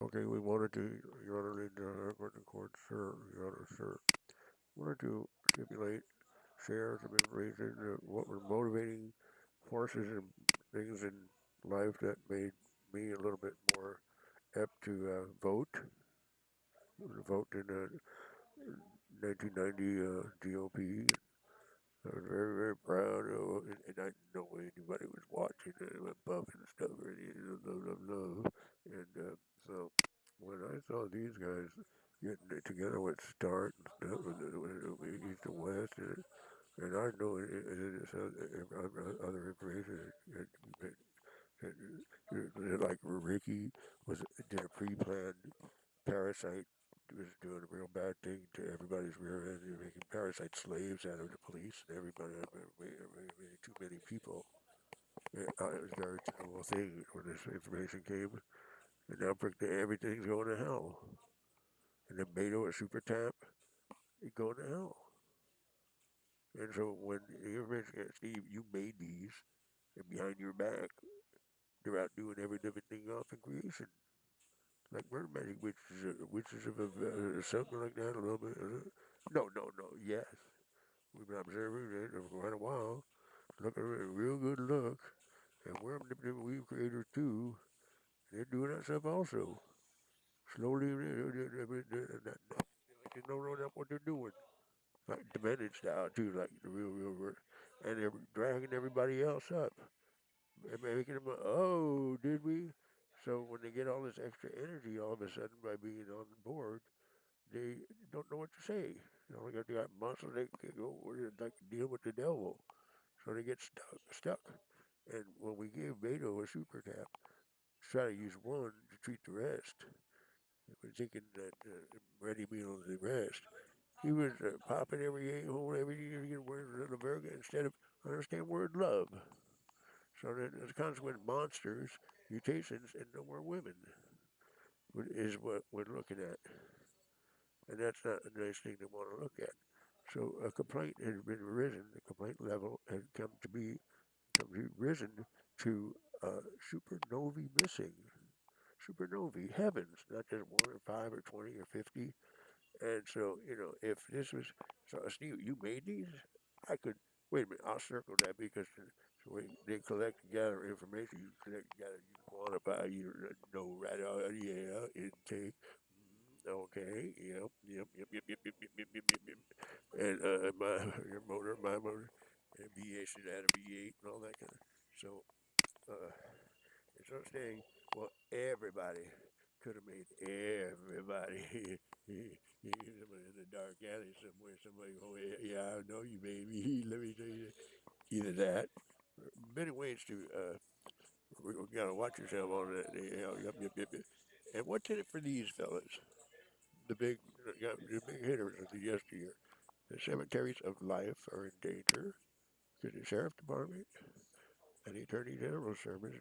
Okay, we wanted to, Your Honor, in the court, sir, Your Honor, sir, wanted to stipulate, share some information, what were motivating forces and things in life that made me a little bit more apt to vote in the 1990 GOP. I was very, very proud of, and I didn't know anybody was watching it, above and stuff, love. And so when I saw these guys getting it together with Start and stuff, with East and West, and I know other information, like Ricky did a pre-planned parasite was doing a real bad thing to everybody's rear end, making parasite slaves out of the police and everybody, too many people. It was a very terrible thing when this information came, and now everything's going to hell. And then Beto and Super Tap, it's going to hell. And so when the information, Steve, you made these, and behind your back, they're out doing every different thing off in creation. Like murder magic witches of something like that, a little bit. No, yes. We've been observing it for quite a while, looking at a real good look, and we're omnipotent weave creators too. They're doing that stuff also. Slowly, they don't know what they're doing. Like demented style too, like the real word. And they're dragging everybody else up. And making them, oh, did we? So when they get all this extra energy all of a sudden by being on board, they don't know what to say. They only got muscle, they can go like deal with the devil. So they get stuck. And when we gave Beto a super tap, try to use one to treat the rest. We're thinking that ready meal is the rest. He was popping every a-hole, every word in America instead of understand word love. So that as a consequence, monsters, mutations, and no more women is what we're looking at. And that's not a nice thing to want to look at. So a complaint has been risen, the complaint level has come to risen to supernovae missing. Supernovae, heavens, not just 1 or 5 or 20 or 50. And so, if this was, so Steve, you made these, I could, wait a minute, I'll circle that because so they collect and gather information, you collect and gather, you quantify, you know, right, yeah, intake. Okay, yep. And your motor, my motor, and VA should add a V8 and all that kind of. So, uh, it's not saying, well, everybody could have made everybody. Somebody in the dark alley somewhere, somebody, oh, yeah, I know you, baby. Let me tell you that. Either that, many ways to, we gotta watch yourself on that. Yep. And what's in it for these fellas? The big hitters of the yesteryear. The cemeteries of life are in danger because the sheriff department and the attorney general sermons,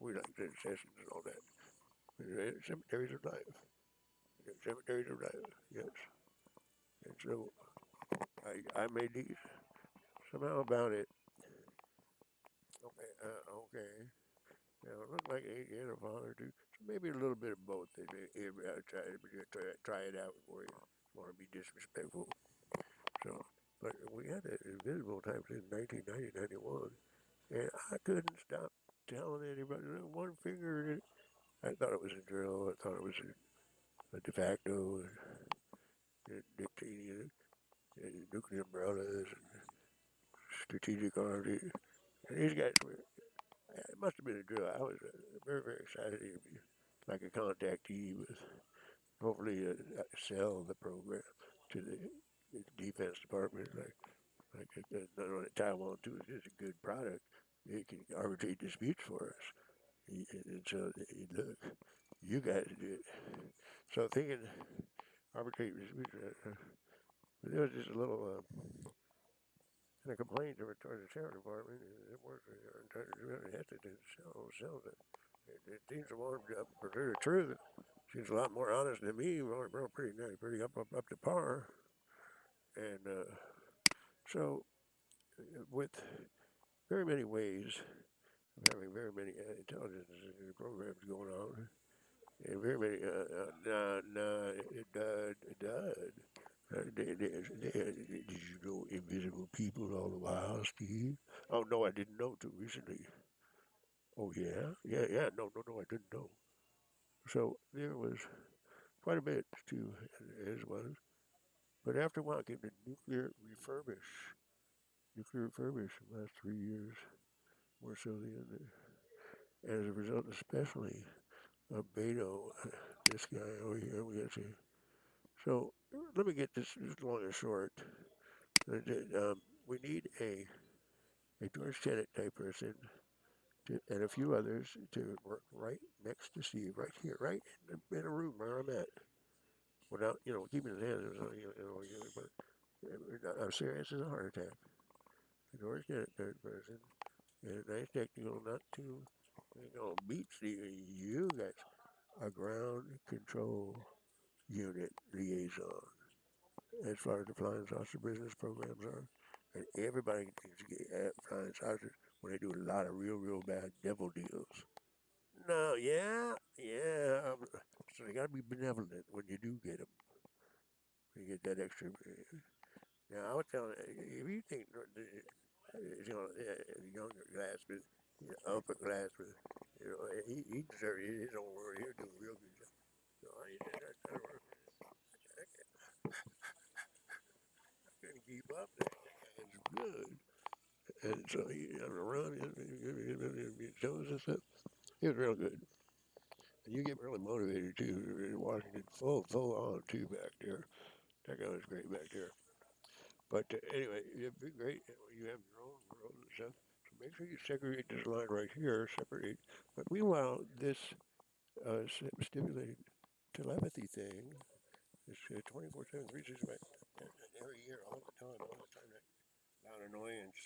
we like the sessions and all that. Cemeteries of life. Cemeteries of life, yes. And so I made these somehow about it. Okay. Now it looked like he had a father too. So maybe a little bit of both. I try it out before you want to be disrespectful. So, but we had it invisible types in 1990, 91, and I couldn't stop telling anybody one finger. I thought it was a drill. I thought it was a de facto, dictating nuclear umbrellas and strategic arms. And these guys were, it must have been a drill. I was very, very excited to be like a contactee with hopefully sell the program to the defense department. Not only Taiwan too, it's a good product. It can arbitrate disputes for us. And so, look, you guys did. So thinking arbitrate disputes, there was just a little and a complaint towards the sheriff department. It was really hesitant to sell it. It seems to want to pursue the truth. She's a lot more honest than me. We're pretty nice, pretty up to par. And so, with very many ways of having very many intelligence programs going on, And very many, it died. Did you know invisible people all the while, Steve? Oh, no, I didn't know till recently. Oh, yeah? Yeah, no, I didn't know. So there was quite a bit to as was. But after a while came the nuclear refurbish the last 3 years, more so than as a result, especially of Beto, this guy over here. We got to. So let me get this long and short. We need a George Tenet type person and a few others to work right next to Steve, right here, right in a room where I'm at, without keeping his hands. But I'm serious as a heart attack. A George Tenet type person and a nice technical, not too beat Steve. You got a ground control unit liaison as far as the flying saucer business programs are. And everybody needs to get flying saucers when they do a lot of real bad devil deals. No, yeah. So they gotta be benevolent when you do get them. When you get that extra. Now I was telling if you think the younger classman, upper classman, he deserves his own world. He'll do a real good job. So I couldn't keep up. That guy's good. And so he had to run and shows and stuff. He was real good. And you get really motivated too. In Washington, full on too back there. That guy was great back there. But anyway, it'd be great. You have your own world and stuff. So make sure you segregate this line right here. Separate. But meanwhile, this stimulated telepathy thing is 24/7, 365. And every year, all the time, that loud annoyance.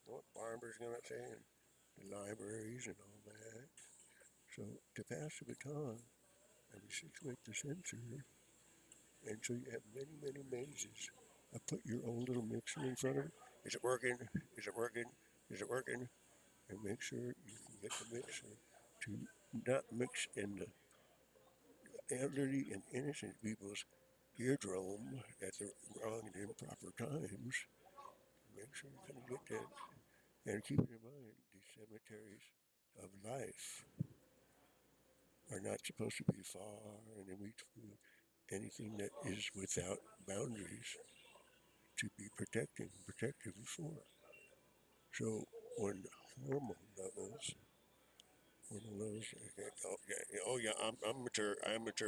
You know what farmers gonna say? And the libraries and all that. So to pass the baton and we situate the sensor, and so you have many mazes. I put your own little mixer in front of it. Is it working? Is it working? Is it working? And make sure you can get the mixer to not mix in the elderly and innocent people's eardrum at the wrong and improper times. Make sure you can get that. And keep in mind, the cemeteries of life are not supposed to be far and in between anything that is without boundaries to be protective for. So when hormone levels, I'm mature,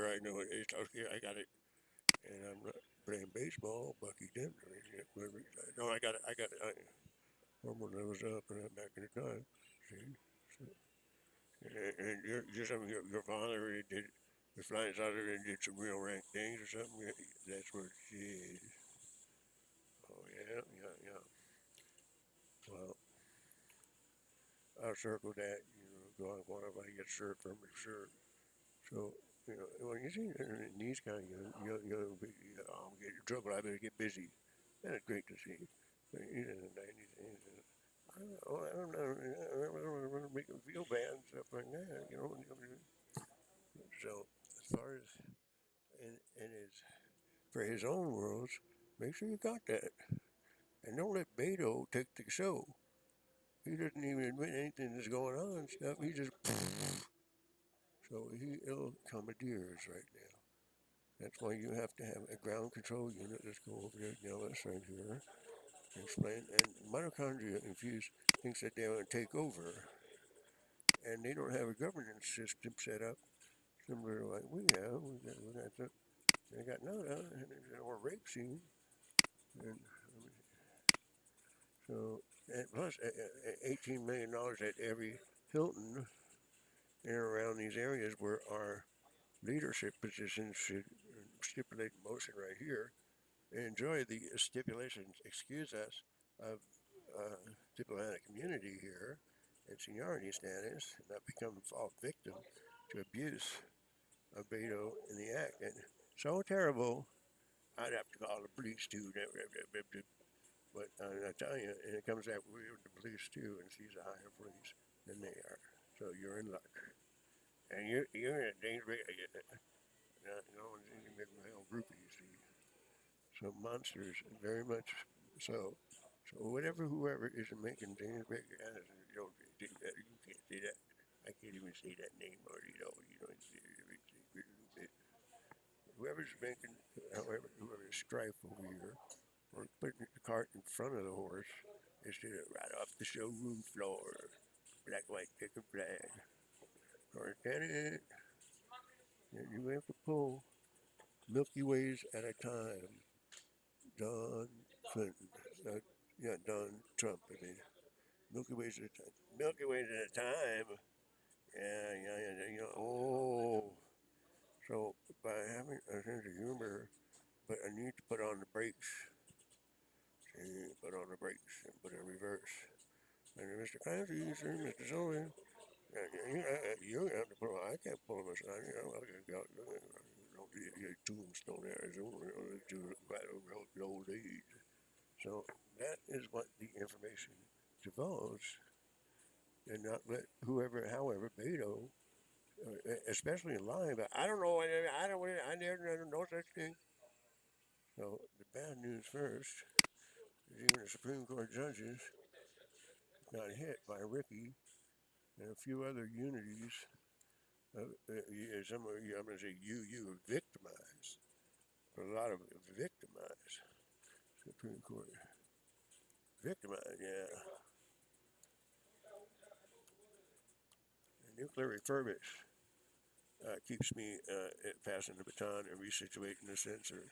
I know it is, okay, I got it, and I'm not playing baseball, Bucky Dentner, no, I got it, hormone levels up and I'm back in the time, see, so, and your father really did, the flying saucer and did some real rank things or something, that's what she is. Oh yeah. Well, I'll circle that. Go on quantify, get shirt from your shirt. So, when you see these kind of I'll get in trouble. I better get busy. That's great to see. But in the 90s, I don't know. I don't want to make them feel bad and stuff like that. So, as far as and his for his own worlds, make sure you got that, and don't let Beto take the show. He doesn't even admit anything that's going on and stuff. He just so he ill commandeers right now. That's why you have to have a ground control unit. Let's go over there now. Let's right here. Explain. And mitochondria infused thinks that they want to take over, and they don't have a governance system set up similar to like we have. They got NOVAE or rape scene, and so and plus $18 million at every Hilton in and around these areas where our leadership positions should stipulate motion right here. Enjoy the stipulations, excuse us, of diplomatic immunity here and seniority status, and not become fall victim to abuse of veto in the act. And so terrible, I'd have to call the police too. But I tell you, and it comes out we're the police too, and she's a higher police than they are. So you're in luck. And you're in a dangerous. No one's in the male groupie, you see. So monsters, very much so. So whoever is making James Baker Anderson, you don't say that. You can't say that. I can't even say that name, or whoever's making, whoever's strife over here, or putting the cart in front of the horse instead of right off the showroom floor, black, white, chicken flag. Or can it? You have to pull Milky Ways at a time. Don Clinton. Yeah, Don Trump, I mean. Milky Ways at a time. Milky Ways at a time. Yeah. Oh. So, by having a sense of humor, but I need to put on the brakes. See, put on the brakes and put it in reverse. And Mr. Clancy, sir, Mr. Sullivan, you have to pull. I can't pull them aside. Don't be a tombstone there. To right over the old age. So that is what the information divulged, and not let however, Beto, especially in lying about. I don't know. I never no such thing. So the bad news first is even the Supreme Court judges got hit by Ricky and a few other unities. Some of you, I'm going to say you were victimized. A lot of victimized. Supreme Court victimized, yeah. And nuclear refurbish keeps me passing the baton and resituating the censor.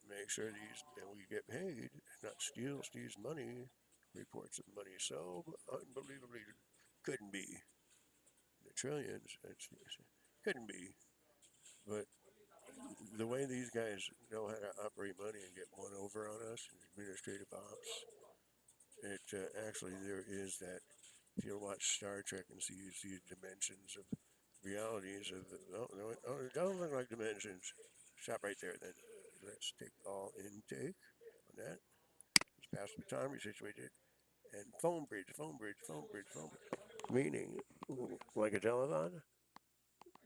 Make sure that we get paid, not steal Steve's money. Reports of money so unbelievably couldn't be the trillions. Couldn't be, but the way these guys know how to operate money and get one over on us in administrative ops, it actually there is that. If you watch Star Trek and see dimensions of realities of it doesn't look like dimensions. Stop right there. Then let's take all intake on that. Let's pass the baton, resituate it, and phone bridge. Meaning, like a telethon,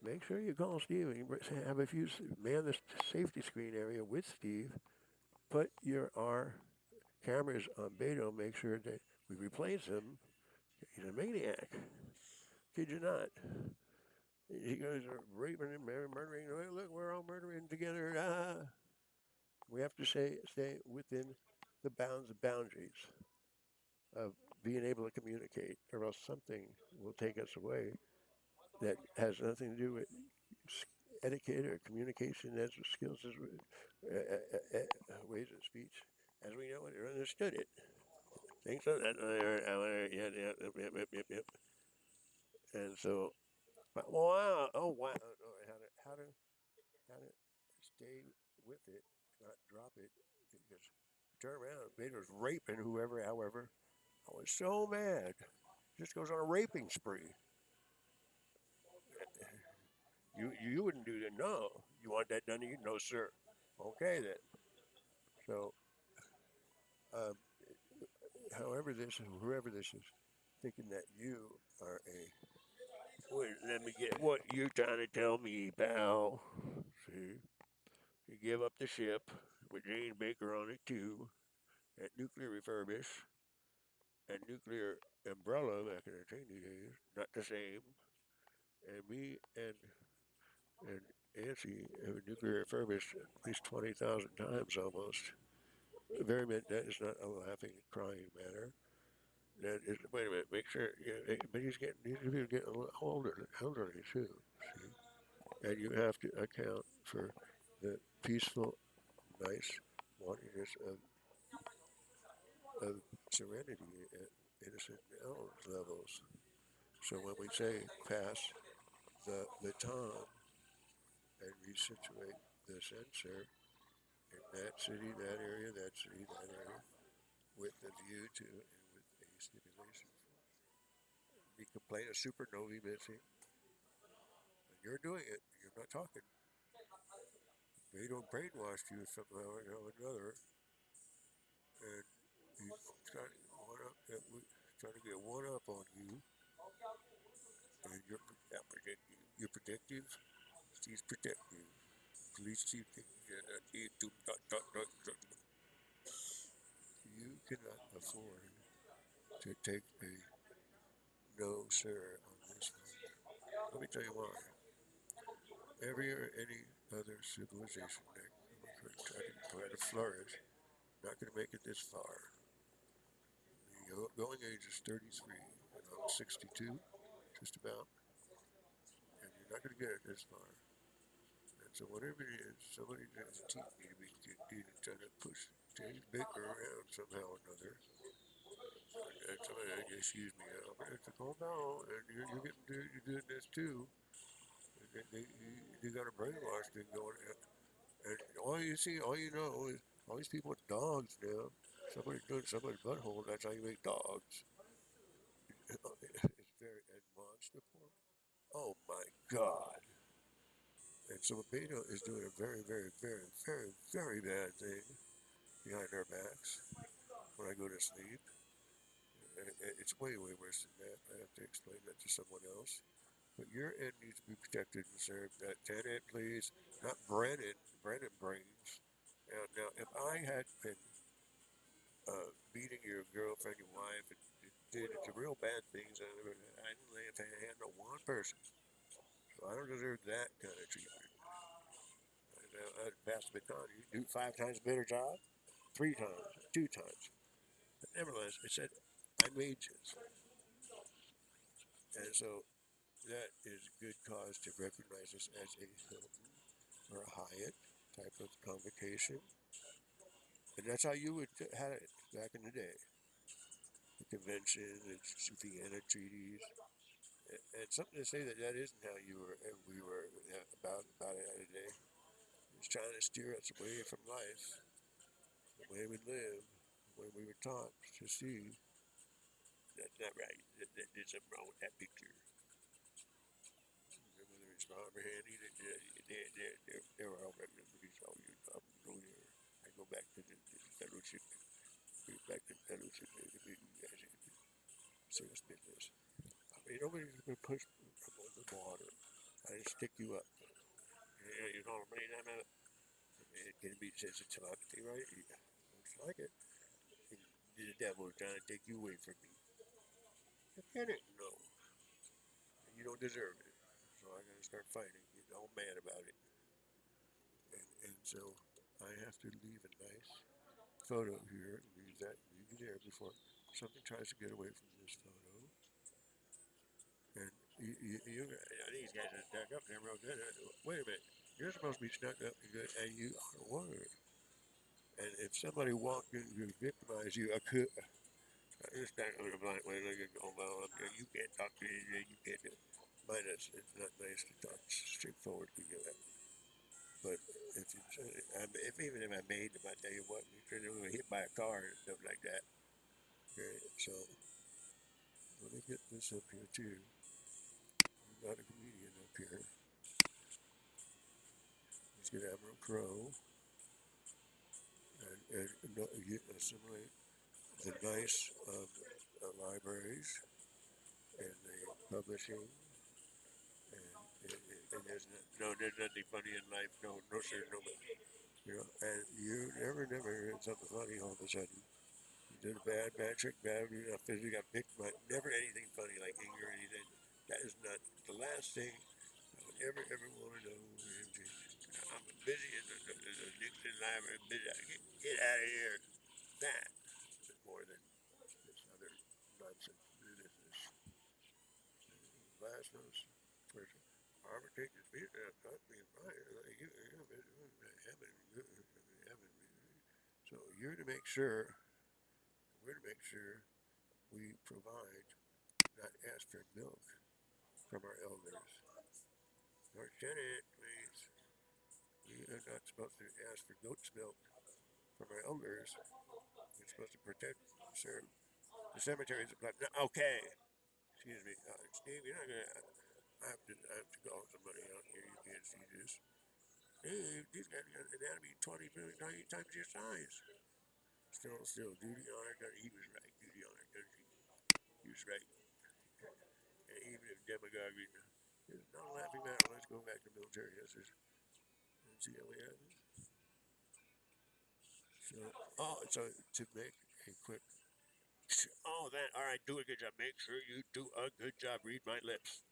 make sure you call Steve and have a few man the safety screen area with Steve. Put your R cameras on Beto. Make sure that we replace him. He's a maniac. Kid you not. You guys are raping and murdering. Look, we're all murdering together. We have to stay within the boundaries of being able to communicate, or else something will take us away that has nothing to do with etiquette or communication as skills, as ways of speech, as we know it or understood it. Think so? Yep. And so, wow, oh wow, how to stay with it, not drop it. Because turn around, Vader's raping whoever. However, I was so mad. Just goes on a raping spree. You wouldn't do that. No, you want that done to you? No, sir. Okay then. So, um, however this is, whoever this is, thinking that you are a. Wait, let me get what you trying to tell me, pal. See, you give up the ship with Jane Baker on it too, at nuclear refurbish and nuclear umbrella back in the Cheney days. Not the same. And me and Nancy have a nuclear refurbished at least 20,000 times almost. Very that is not a laughing, crying matter. That is, wait a minute, make sure, yeah, but these people getting a little elderly too, see? And you have to account for the peaceful, nice wantingness of serenity at innocent elves levels. So when we say pass the baton and resituate the sensor in that city, that city, that area, with the view to and with a stipulation for the complaint of supernovae missing. And you're doing it. You're not talking. They don't brainwash you somehow or another, and he's trying to get one up on you, and I'm protective. You're protective? She's protective. Police chief, you cannot afford to take a no, sir, on this one. Let me tell you why. Every or any other civilization that try to flourish, not going to make it this far. The going age is 33, and I'm 62, just about, and you're not going to get it this far. And so whatever it is, somebody has to teach me to be good and try to push James Baker around somehow or another. And somebody, excuse me, I'm going to have to calm down, and you're doing this too. They got a brainwash thing going on. And all you see, all you know is all these people with dogs now. Somebody's doing somebody's butthole, that's how you make dogs. It's very, and monster porn. Oh my God. And so Beta is doing a very, very, very, very, very bad thing behind our backs when I go to sleep. It's way, way worse than that. I have to explain that to someone else. But your end needs to be protected and served. That tenant, please, not Brennan. Brennan brains. Now, if I had been beating your girlfriend, your wife, and did the real bad things, I didn't lay a hand on one person. So I don't deserve that kind of treatment. I'd pass the baton. You do 5 times a better job, 3 times, 2 times. But nevertheless, it said I made this, and so that is good cause to recognize this as a Hilton or a Hyatt type of convocation. And that's how you would have it back in the day. The convention, the Vienna treaties, and something to say that that isn't how we were about it today. It's trying to steer us away from life, the way we live, the way we were taught to see. That's not right. There's something wrong with that picture. Whether it's Robert Handy, they were all regular police. All you go there. I go back to the fellowship. Go back to the fellowship. Serious business. I mean, nobody's gonna push above the water. I just stick you up. You know what I mean? It can be says it's telepathy, right? Yeah. Looks like it. The devil is trying to take you away from me. I get it? No. You don't deserve it. So I'm gonna start fighting, get all mad about it. And so I have to leave a nice photo here, leave you there before something tries to get away from this photo. And these guys are stuck up there real good. Wait a minute, you're supposed to be stuck up and good, and you were. And if somebody walked in to victimize you, I could. It's not on a blind way. Like, oh, well, you can't talk to me. You can't do it. Mine is, it's not nice to talk straightforward to you. But if even if I made them, I tell you what, you're going to get hit by a car and stuff like that. Okay, so let me get this up here too. I'm not a comedian up here. Let's get Admiral Crow and assimilate the nice libraries and the publishing. And there's nothing funny in life. No, sir, no. You know, and you never heard something funny all of a sudden. You did a bad trick, you physically got picked, but never anything funny like anger or anything. That is not the last thing I would ever want to know. I'm busy in the Nixon library, busy. Get out of here. That is more than this other nonsense. This is last notice person. Harvard take this beat not being right. Like so you're to make sure, we're to make sure we provide, not ask for milk from our elders. Lieutenant, please. We are not supposed to ask for goat's milk from our elders. We're supposed to protect, serve the cemeteries. Okay. Excuse me. Steve, you're not going to. I have to call somebody out here. You can't see this. Hey, these guys got an anatomy 20 million times your size. Still, duty, honor, country. He was right. Duty, honor, country. He was right. And even if demagoguery, It's not a laughing matter. Let's go back to military answers and see how we have it. So to make a quick, all right, do a good job. Make sure you do a good job. Read my lips.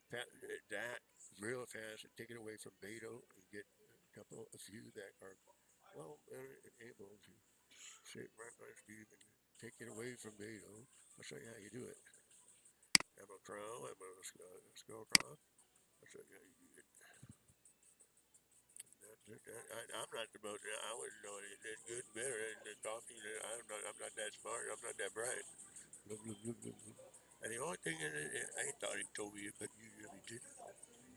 That real fast and take it away from Beto and get a few that are well able to say it right by Steve and take it away from Beto. I'll show you how you do it. I'm a crow, I'm a skull crow. I'll show you how you do it. I'm not the most, I wouldn't know it. It's good and better and talking. I'm not that smart. I'm not that bright. And the only thing in it, I thought he told me, but you really didn't.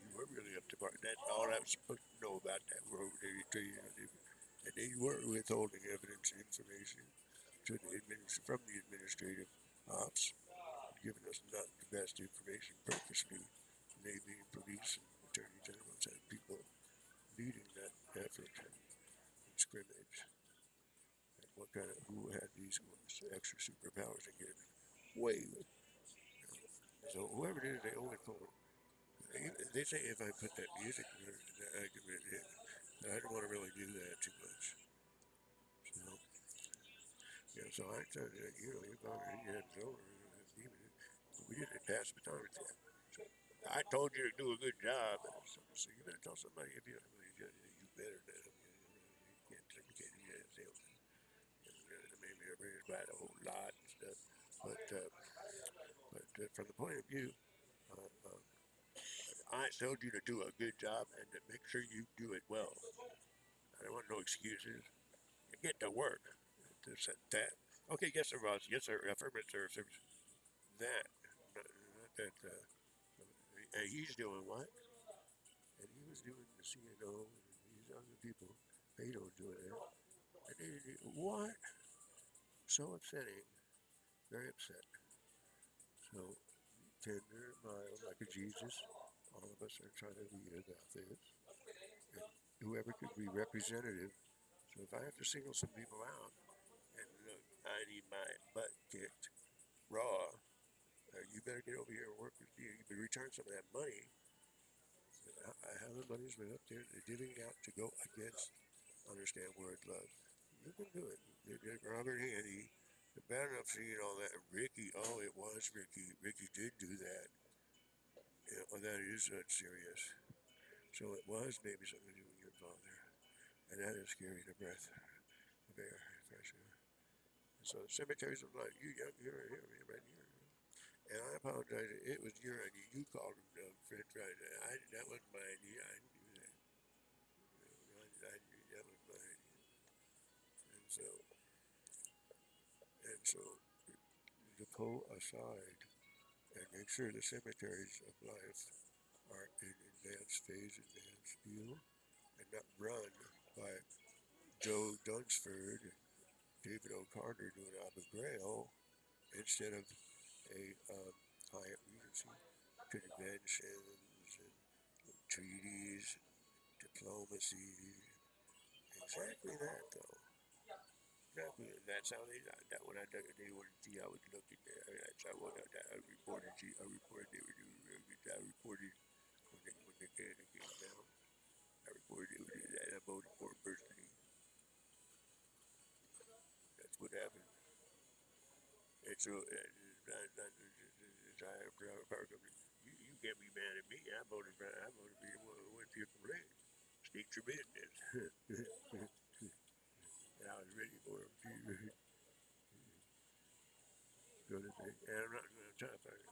You were really up to par. That's all I was supposed to know about that road. And they were withholding evidence and information from the administrative ops, giving us not the best information purposely. Navy and police and attorney generals and people leading that effort in scrimmage. And who had these extra superpowers and get away with. So whoever it is, they owe it for. They say if I put that music in there, that I can really hit. But I don't want to really do that too much. So, yeah, so I said, you've already had it over. We didn't pass the time. So I told you to do a good job. So you better tell somebody if you really do better than them. You can't do that salesman. Maybe they're raised by a whole lot and stuff. But from the point of view, I told you to do a good job and to make sure you do it well. I don't want no excuses. Get to work. This and that. Okay, yes, sir, boss. Yes, sir. Affirmative, sir. That. Not that. He's doing what? And he was doing the CNO and these other people. They don't do it. And they, what? So upsetting. Very upset. So tender, mild, like a Jesus. All of us are trying to read about this. And whoever could be representative. So if I have to single some people out, and look, I need my butt kicked raw, you better get over here and work with me. You better return some of that money. How the money's been up there, they're giving out to go against understand word love. You can do it. Robert Handy, bad enough seeing all that. Ricky, oh, it was Ricky. Ricky did do that. Yeah, well, that is serious. So it was maybe something to do with your father. And that is scary to breath of air, fresh air. So the cemeteries of life, you're right here. And I apologize. It was your idea. You called him French fries. That wasn't my idea. I didn't do that. That was my idea. And so to pull aside and make sure the cemeteries of life are in advanced phase, advanced view, and not run by Joe Dunsford and David O'Connor doing Abu Ghraib instead of a Hyatt Regency conventions and treaties, diplomacy. Exactly that, though. Exactly. That's how that when they wanted to see how it looked at there. That's how I reported. I reported they were doing real good. I reported when they came down. I reported they were doing that. I voted for them personally. That's what happened. And so, you can't be mad at me. I voted for you one people ran. State your business. And I was ready for him too. Sort of thing. And I'm not going to talk about it.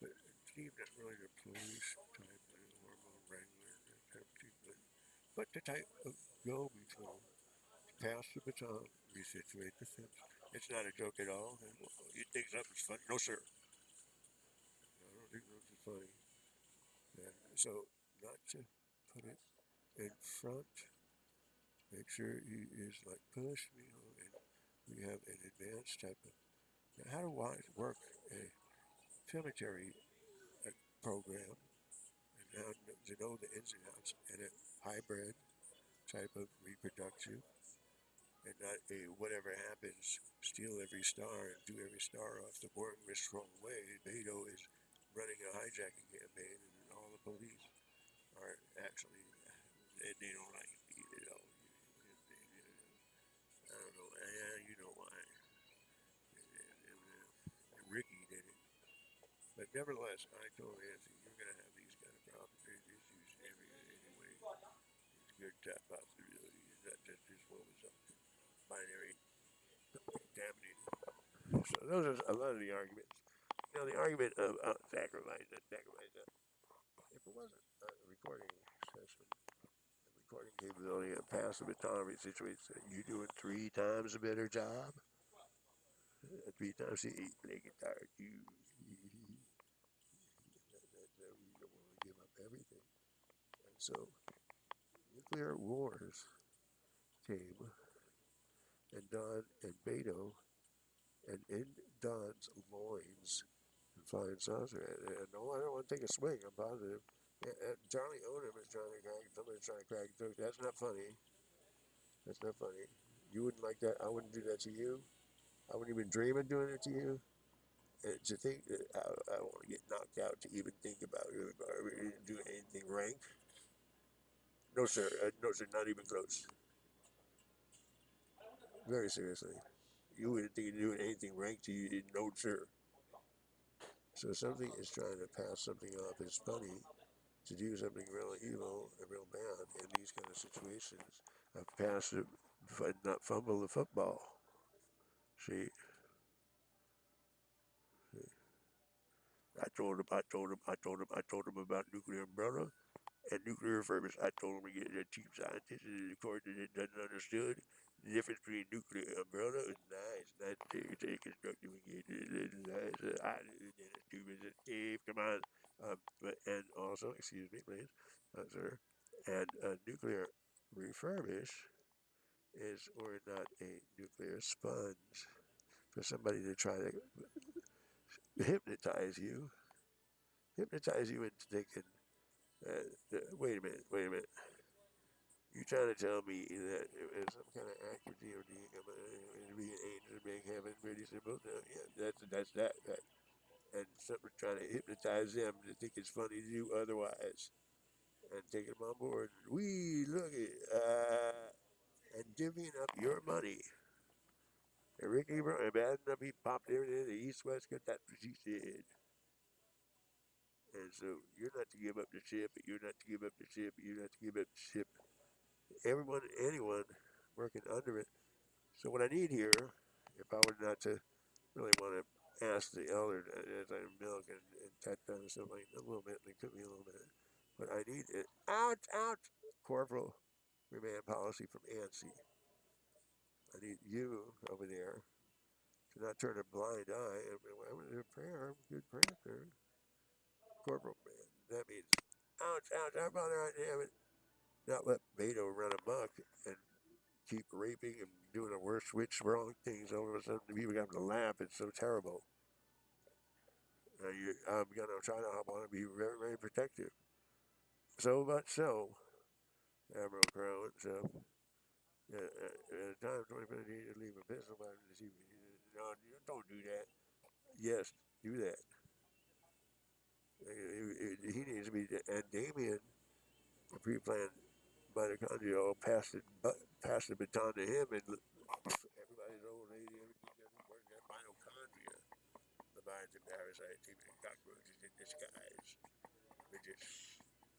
But Steve's not really the police type, hormone wrangler type of thing. But the type of go between pass the baton, resituate the fence. It's not a joke at all. You think something's funny? No, sir. I don't think something's funny. And so, not to put it in front, make sure he is like, push me on. And we have an advanced type of. Now, how do I work a cemetery program and how to know the ins and outs and a hybrid type of reproduction and not a whatever happens, steal every star and do every star off the board and risk wrong way. Beto is running a hijacking campaign, and all the police are actually, they don't like Steve at all. I don't know. Yeah, you know why. And Ricky did it. But nevertheless, I told Nancy, you're going to have these kind of problems and issues anyway. It's a good possibility. Not just this one was a binary contaminated. So those are a lot of the arguments. You know, the argument of sacrifice that. If it wasn't a recording session, the recording capability and passive autonomy situation, you doing 3 times a better job. 3 times you play guitar too. That we don't want to give up everything. And so nuclear wars came, and Don and Beto, and in Don's loins, flying saucer. And no, I don't want to take a swing. I'm positive. And Charlie Odom is trying to crack. Somebody's trying to crack a joke. That's not funny. That's not funny. You wouldn't like that. I wouldn't do that to you. I wouldn't even dream of doing it to you. And to think that I want to get knocked out to even think about doing anything rank. No, sir. No, sir. Not even close. Very seriously. You wouldn't think of doing anything rank to you. No, sir. So something is trying to pass something off as funny to do something real evil and real bad in these kind of situations of passive, not fumble the football. See, I told him about nuclear umbrella and nuclear refurbished. I told him to get a chief scientist and the court that doesn't understood the difference between nuclear umbrella and nice, not constructive again. Steve, come on. And also, excuse me, please, sir. And nuclear refurbish is or not a nuclear sponge for somebody to try to hypnotize you, into thinking, wait a minute. You trying to tell me that it's some kind of accuracy or being an angel, being heaven, pretty simple? No, yeah, that's that. And something trying to hypnotize them to think it's funny to do otherwise, and taking them on board. We look at and divvying up your money. And Ricky bad enough he popped everything in the East West because that's what she said. And so you're not to give up the ship, you're not to give up the ship, you're not to give up the ship. Everyone, anyone working under it. So what I need here, if I were not to really want to ask the elder as I milk and tat down something like a little bit, it could be a little bit, but I need it. Ouch, corporal remand policy from ANSI. I need you over there to not turn a blind eye. I'm going to do a prayer, good prayer, sir. Corporal man. That means, ouch, how about that? Damn it. Not let Beto run amok and keep raping and doing the worst wrong things. All of a sudden, people got to laugh. It's so terrible. I'm going to try to hop on and be very, very protective. So much so, Admiral Crowe, so, at times, 25 days to leave a pistol by this evening. No, don't do that. Yes, do that. He needs to be, and Damien, the pre-planned mitochondria, passed the baton to him, and everybody's old lady, everything doesn't work. That mitochondria, the minds of parasite, even cockroaches in disguise.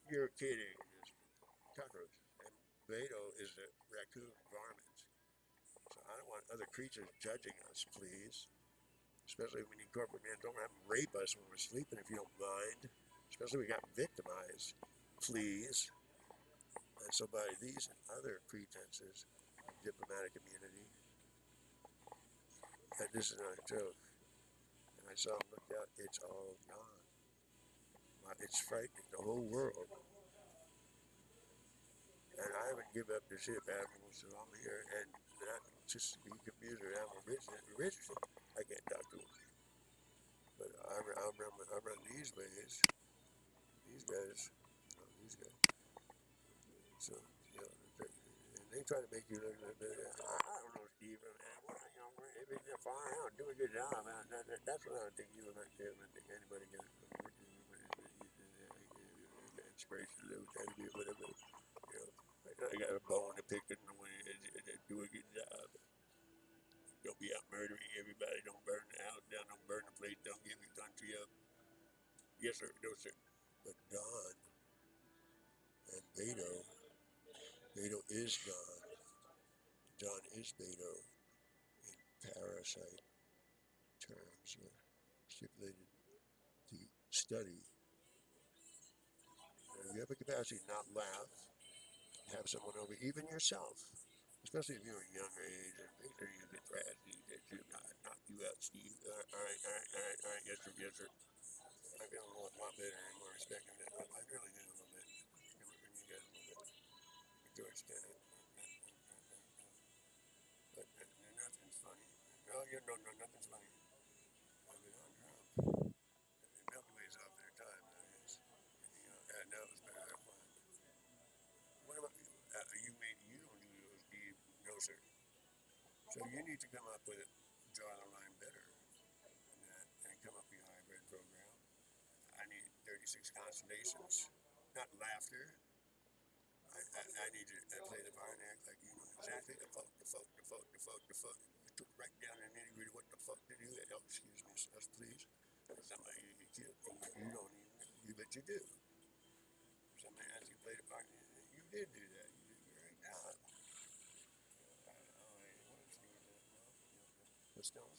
You're kidding. It's cockroaches. And Beto is the raccoon varmint. So I don't want other creatures judging us, please. Especially when you corporate men don't have to rape us when we're sleeping, if you don't mind. Especially when we got victimized, please. And so by these and other pretenses of diplomatic immunity, and this is not a joke, and I saw him look out, it's all gone. It's frightening the whole world. And I haven't given up the ship, Admiral, so I'm here, and not just to be confused with Admiral Richardson. I can't talk to him. But I run these ways. These guys. So, and they try to make you look like that. I don't know, Steve, man. If it's far out, do a good job. That's what I would think you would like to think anybody can. inspiration to try to do whatever. I got a bone to pick in the way and do a good job. Don't be out murdering everybody. Don't burn the house down. Don't burn the place. Don't give your country up. Yes, sir. No, sir. But Don and Beto is Don. Don is Beto in parasite terms stipulated to study. You have a capacity to not laugh, have someone over, even yourself, especially if you're a younger age, and make sure you get trashy, that you knock you out, Steve. All right, yes, sir, yes, sir. I feel a lot better and more respect than that. I really do a little bit. You guys a little bit. To extent it. But nothing's funny. No, nothing's funny. I mean, on Trump. Milky Way's off their time, that is. And, now it's better than fun. What about you? You don't do those, do you? No, sir. So you need to come up with it, draw the line better than that, and come up with a hybrid program. I need 36 constellations, not laughter. I need to play the part and act like you know exactly the fuck. Right down in the nitty gritty what the fuck to do. Oh, excuse me, us please. Somebody you killed, and you don't even, you bet you do. Somebody asked you to play the part, and you did do that. You did a great job. But still.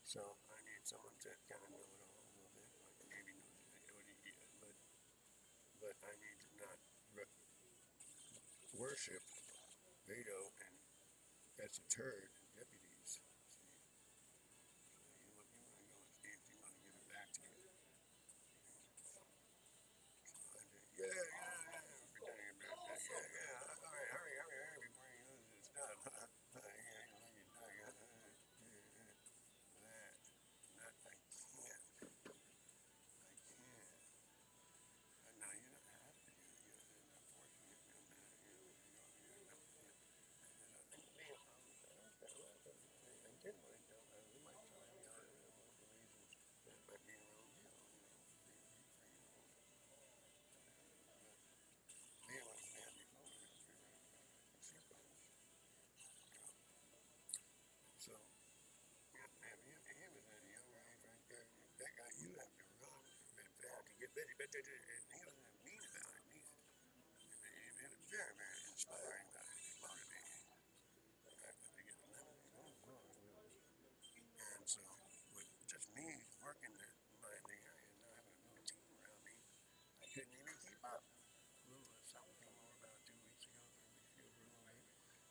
So I need someone to kind of know it all a little bit, like maybe knows it, but I need to not worship Beto and that's a turd and deputies. See, so you want to go and see if you want to give it back to you. So pretending it back. All right, hurry before you lose this stuff. So, yeah, man, he was at a younger age right there. That guy, you have to run and fast to get busy. But he wasn't mean about it neither. It was very, very inspiring about it. It motivated. And so, with just me working there, my area and not having a little team around me, I couldn't even keep up. Something came over about 2 weeks ago, 3 weeks ago, for a little bit.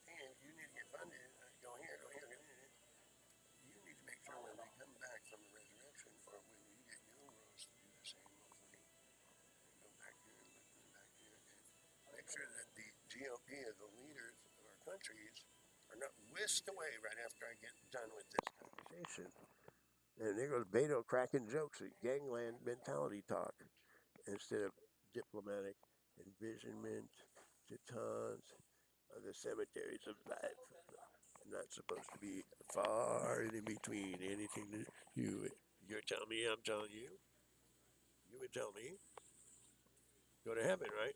And you need to get funded. Go here. You need to make sure when they come back from the resurrection, or when you get your roast to do the same old thing, and go back here and back here, and make sure that the GOP, the leaders of our countries, are not whisked away right after I get done with this conversation. And there goes Beto cracking jokes at gangland mentality talk instead of diplomatic envisionment, titans of the cemeteries of life. Not supposed to be far in between anything that you're telling me, I'm telling you. You would tell me. Go to heaven, right?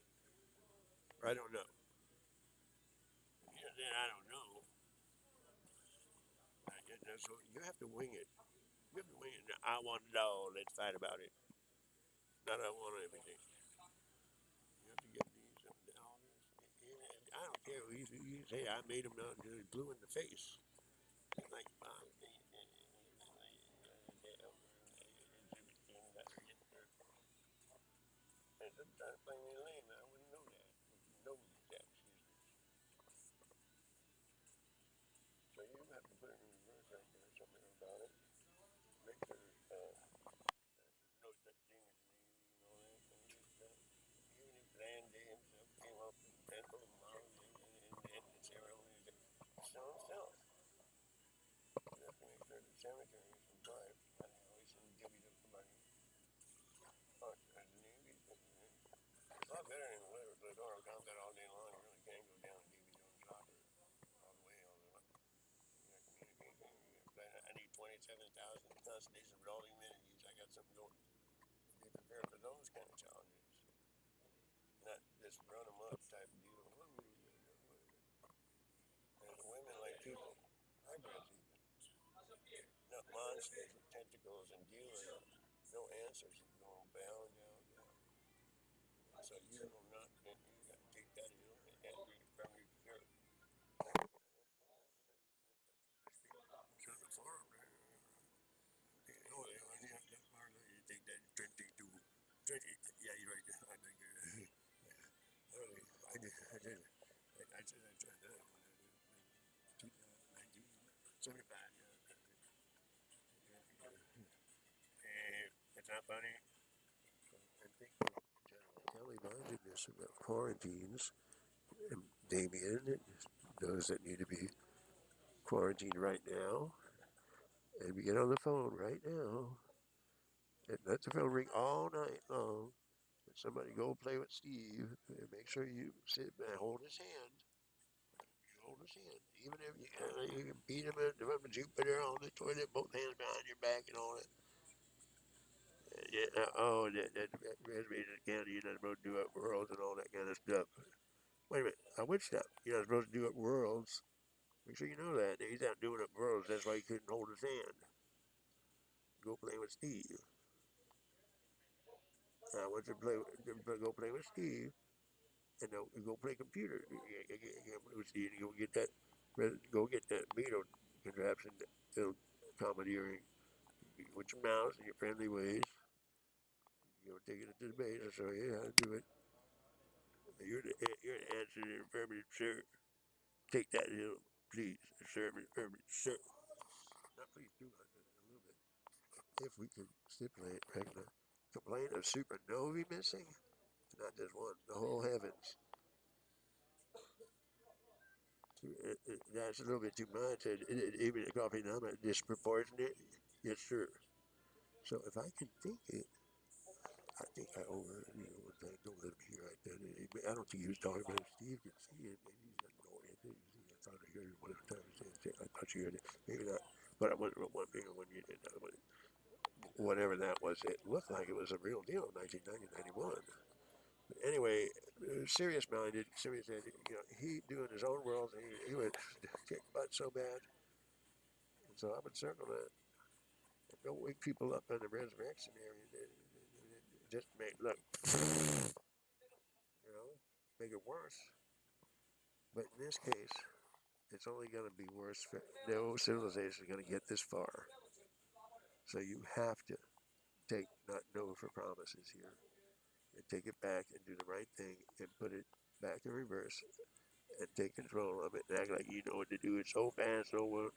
Or I don't know. Yeah, I don't know. So you have to wing it. You have to wing it. I want it all. Let's fight about it. Not I want everything. You have to get these dollars. I don't care. You say I made them blue in the face. Like, and sometimes playing me lame, I wouldn't know that. So you have to put it in reverse right there, something about it. Make sure no such thing as me, you know that. Even if Landy himself came up with the pencil and mom and the ceremony, so himself. You have to make sure the cemetery is survived. I always divvied up the money. As the Navy's it's a lot better than littoral combat all day long. You really can't go down and Davy Jones soccer all the way. You got communication. I need 27,000 constellations with all the amenities. I got something going. prepare for those kind of challenges. Not just run them up type deal. And women like people, hybrids even. Not monsters with tentacles and dealing. No answers. You go down, down, down. So you will not, you got to take that hill and from your shirt. It's on the farm there. Oh, yeah, that farm there. You take that 22. 20, yeah, you're right. I think you're. I did. I did. I said I tried that one. 1975. It's not funny. I'm thinking general mindedness about quarantines. And Damien, those that need to be quarantined right now, and we get on the phone right now, and let the phone ring all night long. And somebody go play with Steve, and make sure you sit and hold his hand. You hold his hand, even if you can beat him at Jupiter on the toilet, both hands behind your back and all that. Yeah, that reservation county, you're not supposed to do up worlds and all that kind of stuff. Wait a minute, which stuff? You're not supposed to do up worlds. Make sure you know that. He's out doing up worlds. That's why he couldn't hold his hand. Go play with Steve. I want you to go play with Steve, and go play computer. With Steve, and go get that Beetle contraption, that'll commandeering with your mouse and your friendly ways. You go take it to the base and show you how to do it. You're the answer to the affirmative, sir. Take that hill, please. Affirmative, sir. Not please, do a little bit. If we could stipulate, regular complaint of supernovae missing, not just one, the whole heavens. That's a little bit too much, and even the coffee number disproportionate. Yes, sir. So if I can think it, I think I over, one time, don't let him hear right then. I don't think he was talking about it. Steve can see it, maybe he's got no idea. I thought I heard it one time. I thought you heard it. Maybe not. But I wasn't one bigger when you did that. Whatever that was, it looked like it was a real deal in 1990, 91. Anyway, serious-minded, serious-minded, he doing his own world, he would kick butt so bad. And so I would circle that. And don't wake people up in the resurrection area. Just look, make it worse. But in this case, it's only going to be worse. No civilization is going to get this far. So you have to take not no for promises here, and take it back and do the right thing and put it back in reverse and take control of it and act like you know what to do. It's so fast, so well.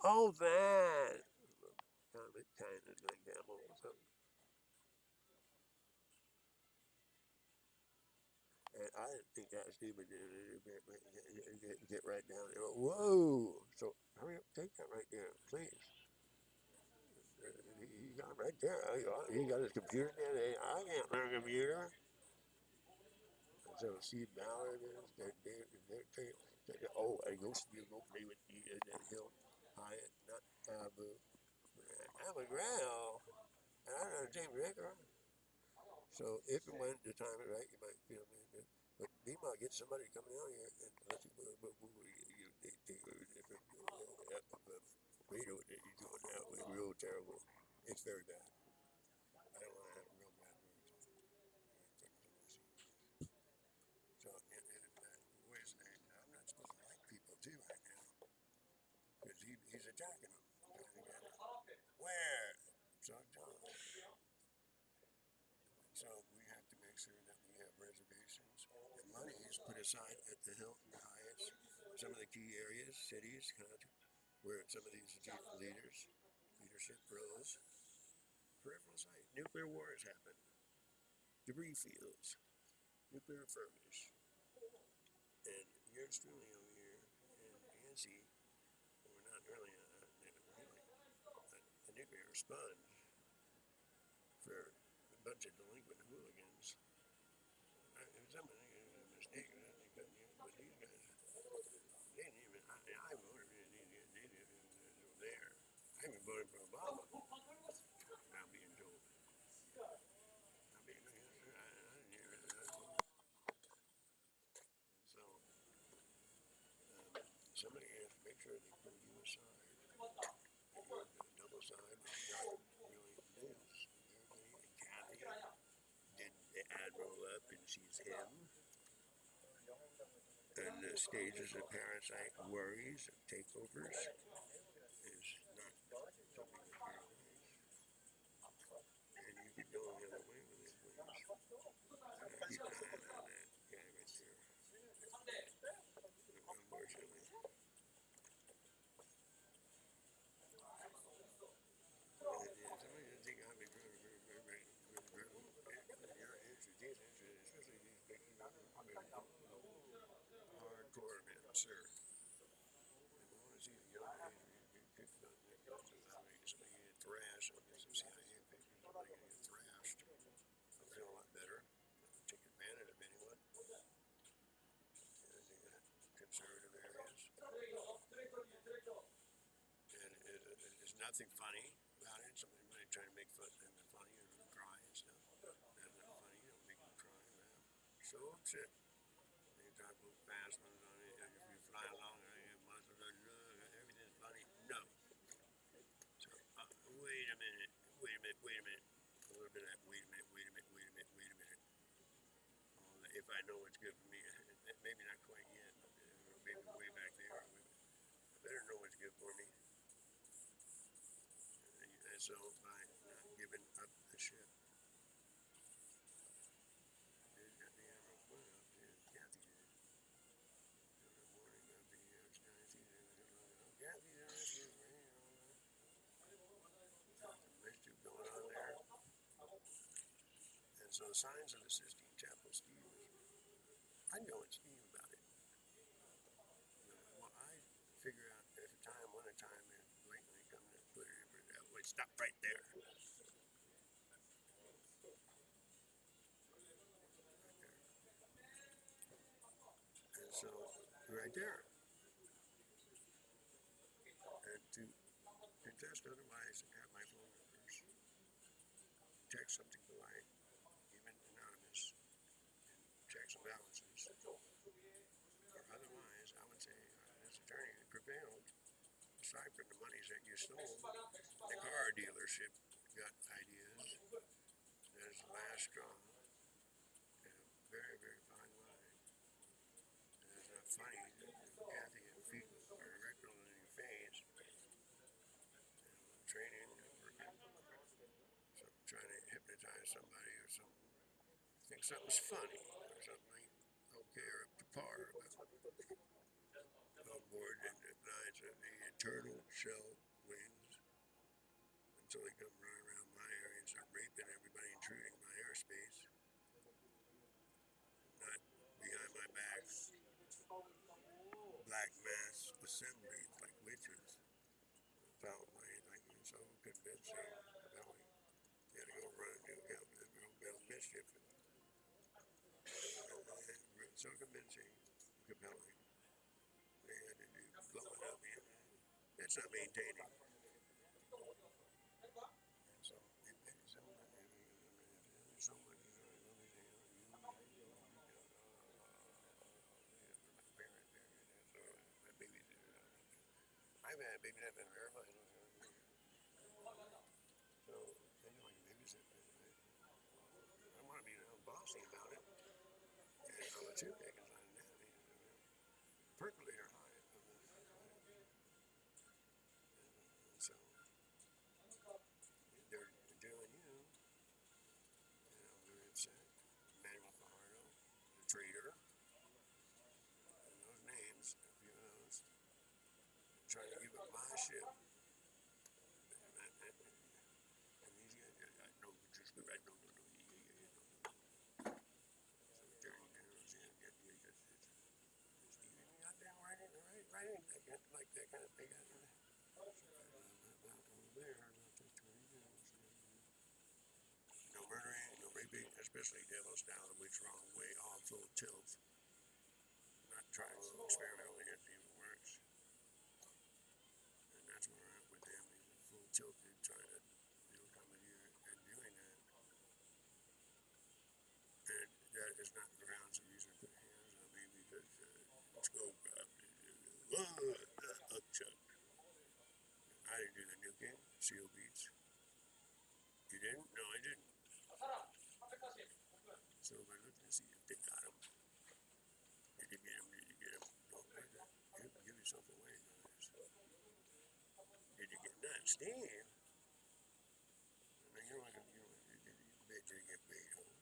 Oh, that! Kind of like camel or something. And I didn't think that was stupid. Get right down there. Whoa! So hurry up, take that right there, please. He got it right there. He got his computer there. I can't learn a computer. And so Steve Ballard is oh, I go play with the hill. Hyatt, not Abu. Abu Growl. I don't know James Ricker. So if and when the time is right, you might feel me. But meanwhile, get somebody to come down here and let you radio that you're doing now is real terrible. It's very bad. I don't want to have real bad words. So, where's I'm not supposed to like people too right now because he's attacking them. Where? So, we have to make sure that we have reservations and money is put aside at the Hilton Hyatts, some of the key areas, cities, where some of these leadership roles, peripheral site, nuclear wars happen, debris fields, nuclear furnace, and yours truly over here in Nancy, we're not really a nuclear sponge for a bunch of delinquent hooligans. Somebody made a mistake, but these guys, they didn't even, I voted, they didn't there. I even voted for Obama, now being told. sure they pull you aside. And you're on the double side, and you're really this. And Kathy did the ad roll up, and she's him. And the stages of parasite worries and takeovers is not something that's very nice. And you can go the other way with it, please. Keep an eye on that guy right there. Unfortunately. Somebody doesn't think I'm your expertise, especially these big hardcore men, sir. I want to see the young man get somebody get thrashed. I'll get some CIA pictures. Somebody get thrashed. I'll feel a lot better. I'll take advantage of anyone. Conservative areas. And there's nothing funny about it. Somebody might try to make fun of it funny or cry and stuff. That's not funny. You don't make them cry or laugh. So upset. You talk about fast ones on it. If you fly along, everything's funny. No. So, wait a minute. A little bit of that, wait a minute. If I know what's good for me, maybe not quite yet, or maybe way back there. I better know what's good for me. And so, by not giving up the ship, Kathy did. Mischief going on there. And so, signs of the Sistine Chapel, Steve I know it's Steve about it. Well, I figure out every time, one at a time, and lately come to Twitter, wait, stop right there. And so, right there. And to contest otherwise, have my phone numbers. Text something polite, even anonymous, and checks and balances. Or otherwise, I would say, this attorney prevailed. Aside from the monies that you stole, the car dealership got ideas. There's the last straw. And a very, very fine line. And it's not funny that Kathy and feet are rectal in your face. And training and working. So trying to hypnotize somebody or something. Think something's funny or something like okay or up to par about on board and the lines of the eternal shell wings until they come running around my area and start raping everybody intruding my airspace. Not behind my back. Black mass assemblies like witches. Felt like it's so convincing. Compelling. You had to go run and do mischief. So convincing. Compelling. They had to do blowing up. It's not maintaining. And so it takes so much. So much. I've had a baby that's been verified. So they know I can babysit. I don't want to be bossy about it. And I'm a two because I'm that. Percolator high. And so they're doing you. And I'm very upset. Manuel Fajardo, the traitor. And those names, a few of those. Trying to give up my ship. And these guys, I know, just no. So Jerry Jones, you got that right like that kind of thing. No murdering, no raping, especially devil style, which wrong way, all full tilt. Not trying to experimentally and see if it works. And that's where I'm at with them. He's full tilted, trying to commandeer and doing that. And that is not the grounds of reason to put hands on me because it's go Chuck. I didn't do the nuking. Seal beats. You didn't? No, I didn't. So if I look to see if they got him. Did you get him? Did you get him? Don't give yourself away, guys. Did you get that? Steve? I mean, you did get paid, huh?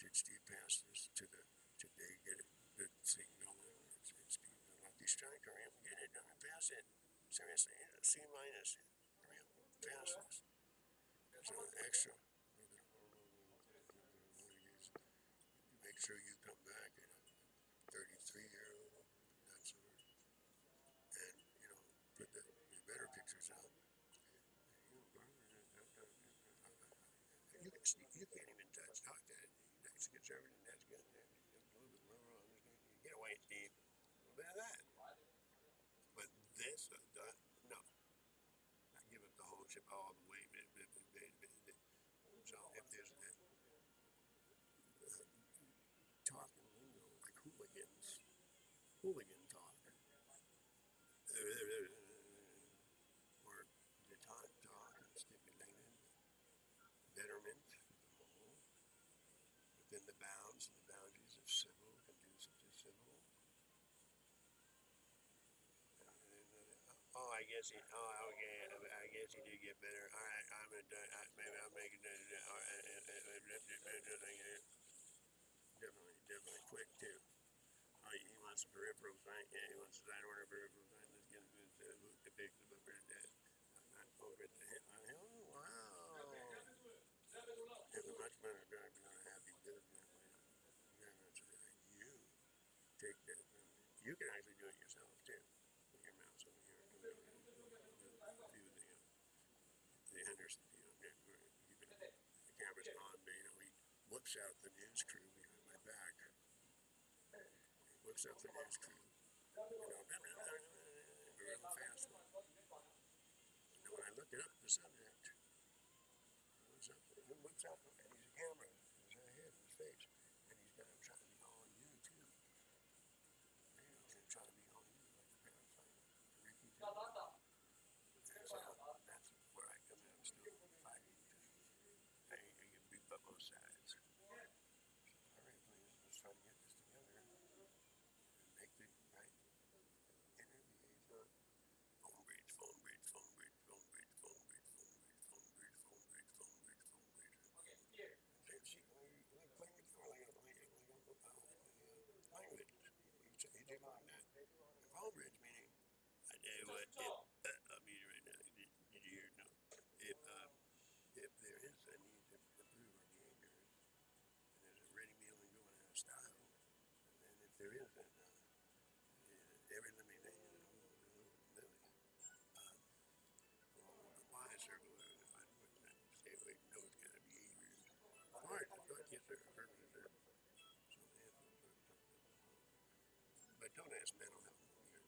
Did Steve pass this to the, did they get a good thing going? Steve, a lucky strike, hurry up and get it. Pass it. Seriously, C minus. Hurry up, pass this. So extra. Make sure you come back at a 33-year-old. That's sort. And, put the better pictures out. You can't even touch that. That's conservative. That's good. Get away, Steve. A little bit of that. But this, no. I give up the whole ship all the way. So if there's that talking lingo like hooligan talk, or the talk and stipulated betterment within the bounds and the boundaries of civil, conducive to civil. Oh, I guess he. Oh, okay. I guess he did get better. All right, maybe I'll make it. Definitely quick too. Oh, he wants a peripheral fight. Yeah, he wants a side order peripheral fight. Let's get a good hook to pick the bumper to death. Not over at the hip. Oh, wow. It's a much better guy. We're going to have you good. You take that. You can actually do it yourself too. With your mouse over here. The Henderson, the camera's on me. He whips out the news crew behind my back. He whips out the news crew. Real fast one. And when I look it up, the subject, he whips out, and he's a camera. He's ahead of his face. And he's got him trying to be all you too. He's trying to be all you like the parasite. Ricky too. And so that's where I come in. I'm still fighting. I get beat up both sides. So, all right, please, let's try to get this together and make the right inner liaison. Phone bridge, phone bridge, phone bridge, phone bridge, phone bridge, phone bridge, phone bridge, phone bridge, phone bridge, phone bridge. Okay, here. Like playing the guitar, language. You take on that. The phone bridge meaning, I tell you what, I'll be right now. Did you hear? No. If there is a need to improve our behaviors, and there's a ready meal and going out of style, and if there is every living thing in the whole million, the why circle, stay away from those kind of behaviors. Of course, yes, sir, purposes are. But don't ask mental health here.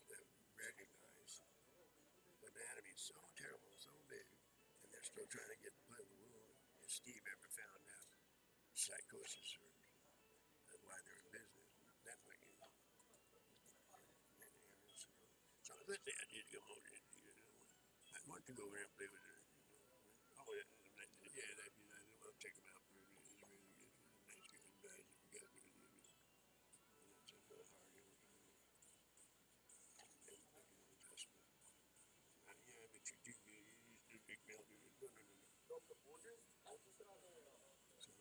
Even recognize the anatomy is so terrible, so big, and they're still trying to get blood in the wound. If Steve ever found out psychosis or why they're in business, that's what you know. So let's say I did come over there. I want to go over there and play with her. Oh, yeah, I'll take him out for a minute. He's really good. Nice guy. You guys are really good. And that's a hard adjustment. Yeah, but you do. You still take me out. No. So,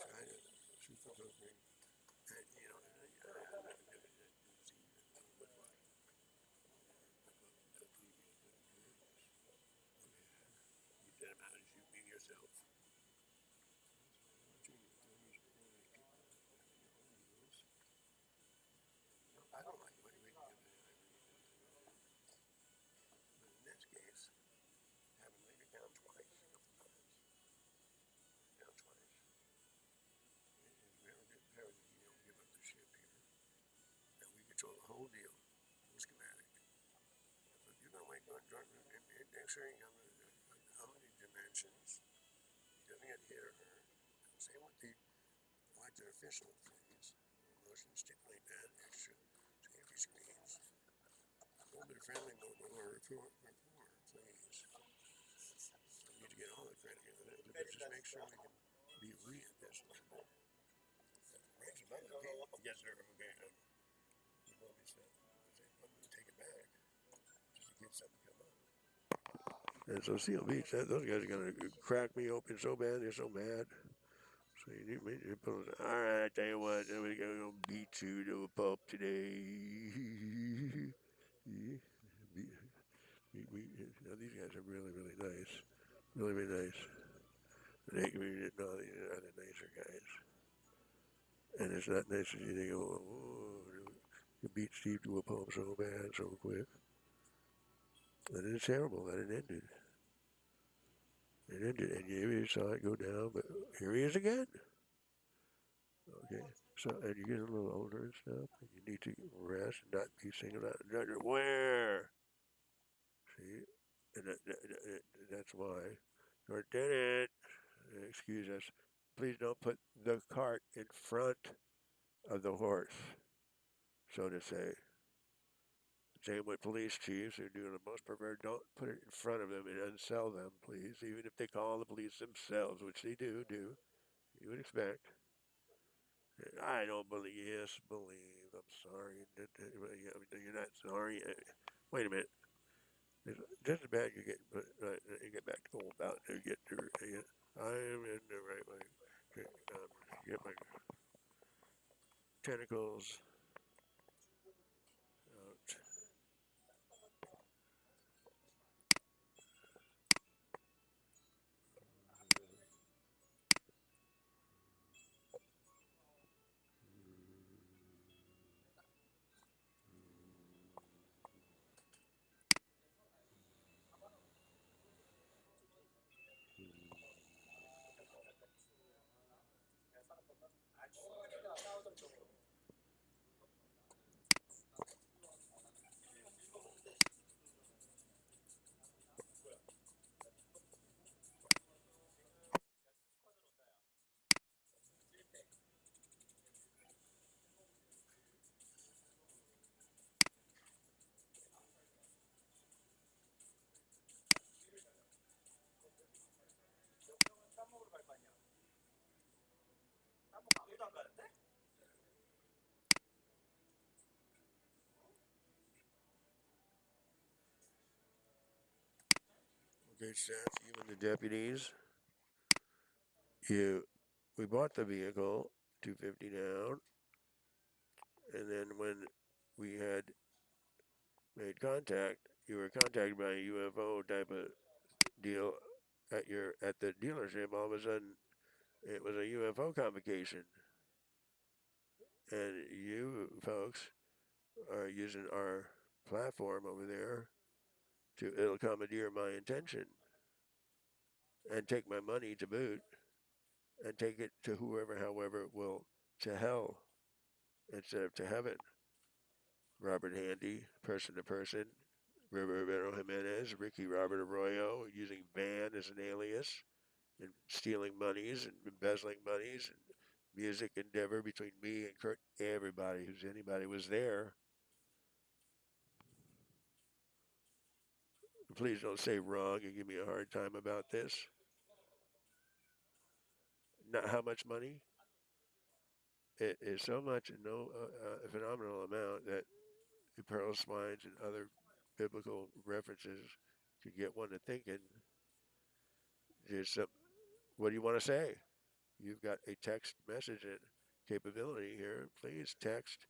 try to shoot the program. And, you said how to shoot me yourself. I don't like what you read. But in this case, having laid it down twice, a couple times, down twice, it is very imperative you don't give up the ship here. That we control the whole deal, whole schematic. So if you're going to make indexing how many dimensions, he doesn't get hit or hurt. Say what the official things, motion, stipulate that extra safety screens. A little bit of friendly moment or report, please. We need to get all the credit on it, but just make sure we can be we at this level. Range above the people. Yes, sir. Okay. You want me to say, I'm going to take it back just in case something come up. And so Seal Beach, those guys are going to crack me open so bad, they're so mad. So you need me to put it. All right, I tell you what, we're going to beat you to a pulp today. These guys are really, really nice. Really, really nice. They can be other nicer guys. And it's not nice as you think, oh, you beat Steve to a pulp so bad, so quick. And it's terrible that it ended. It ended, and you saw it go down, but here he is again. Okay, so, and you're getting a little older and stuff, and you need to rest and not be singled out. Where? See? And that's why. Or did it. Excuse us. Please don't put the cart in front of the horse, so to say. Same with police chiefs who do the most preferred. Don't put it in front of them and unsell them, please. Even if they call the police themselves, which they do. You would expect. I don't believe. Yes, believe. I'm sorry. You're not sorry. Wait a minute. It's just as bad you get back to go about it. I am in the right way. Get my tentacles out. Okay, staff, even the deputies. We bought the vehicle, $250 down, and then when we had made contact, you were contacted by a UFO type of deal at the dealership. All of a sudden, it was a UFO convocation, and you folks are using our platform over there to it'll commandeer my intention and take my money to boot and take it to whoever, however, will to hell instead of to heaven. Robert Handy, person to person. Roberto Jimenez, Ricky Robert Arroyo, using Van as an alias and stealing monies and embezzling monies and music endeavor between me and Kurt. Everybody who's anybody was there. Please don't say wrong and give me a hard time about this. Not how much money? It is so much and no phenomenal amount that the pearl swines and other biblical references could get one to thinking. There's some, what do you want to say? You've got a text message capability here. Please text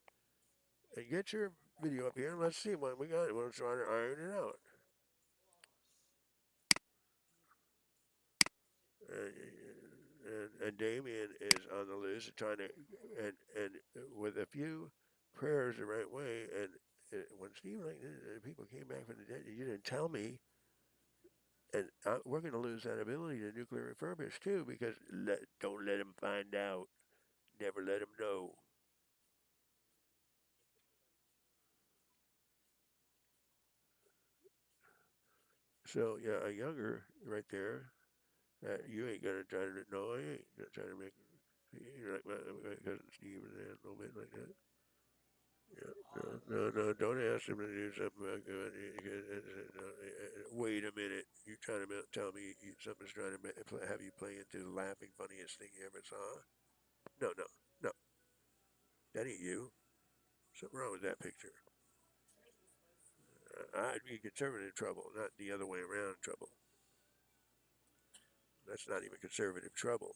and get your video up here and let's see what we got. We'll try to iron it out. And Damien is on the loose trying to, and with a few prayers the right way. And when Steve, people came back from the dead, you didn't tell me. And we're going to lose that ability to nuclear refurbish too, because don't let them find out. Never let them know. So yeah, a younger right there. You ain't gonna try to. No, I ain't gonna try to make You're like my cousin Steve and a little bit like that. Yeah, no, don't ask him to do something like that. Wait a minute. You're trying to tell me something's trying to have you play into the laughing funniest thing you ever saw? No, no, no. That ain't you. Something wrong with that picture. I'd be conservative trouble, not the other way around trouble. That's not even conservative trouble.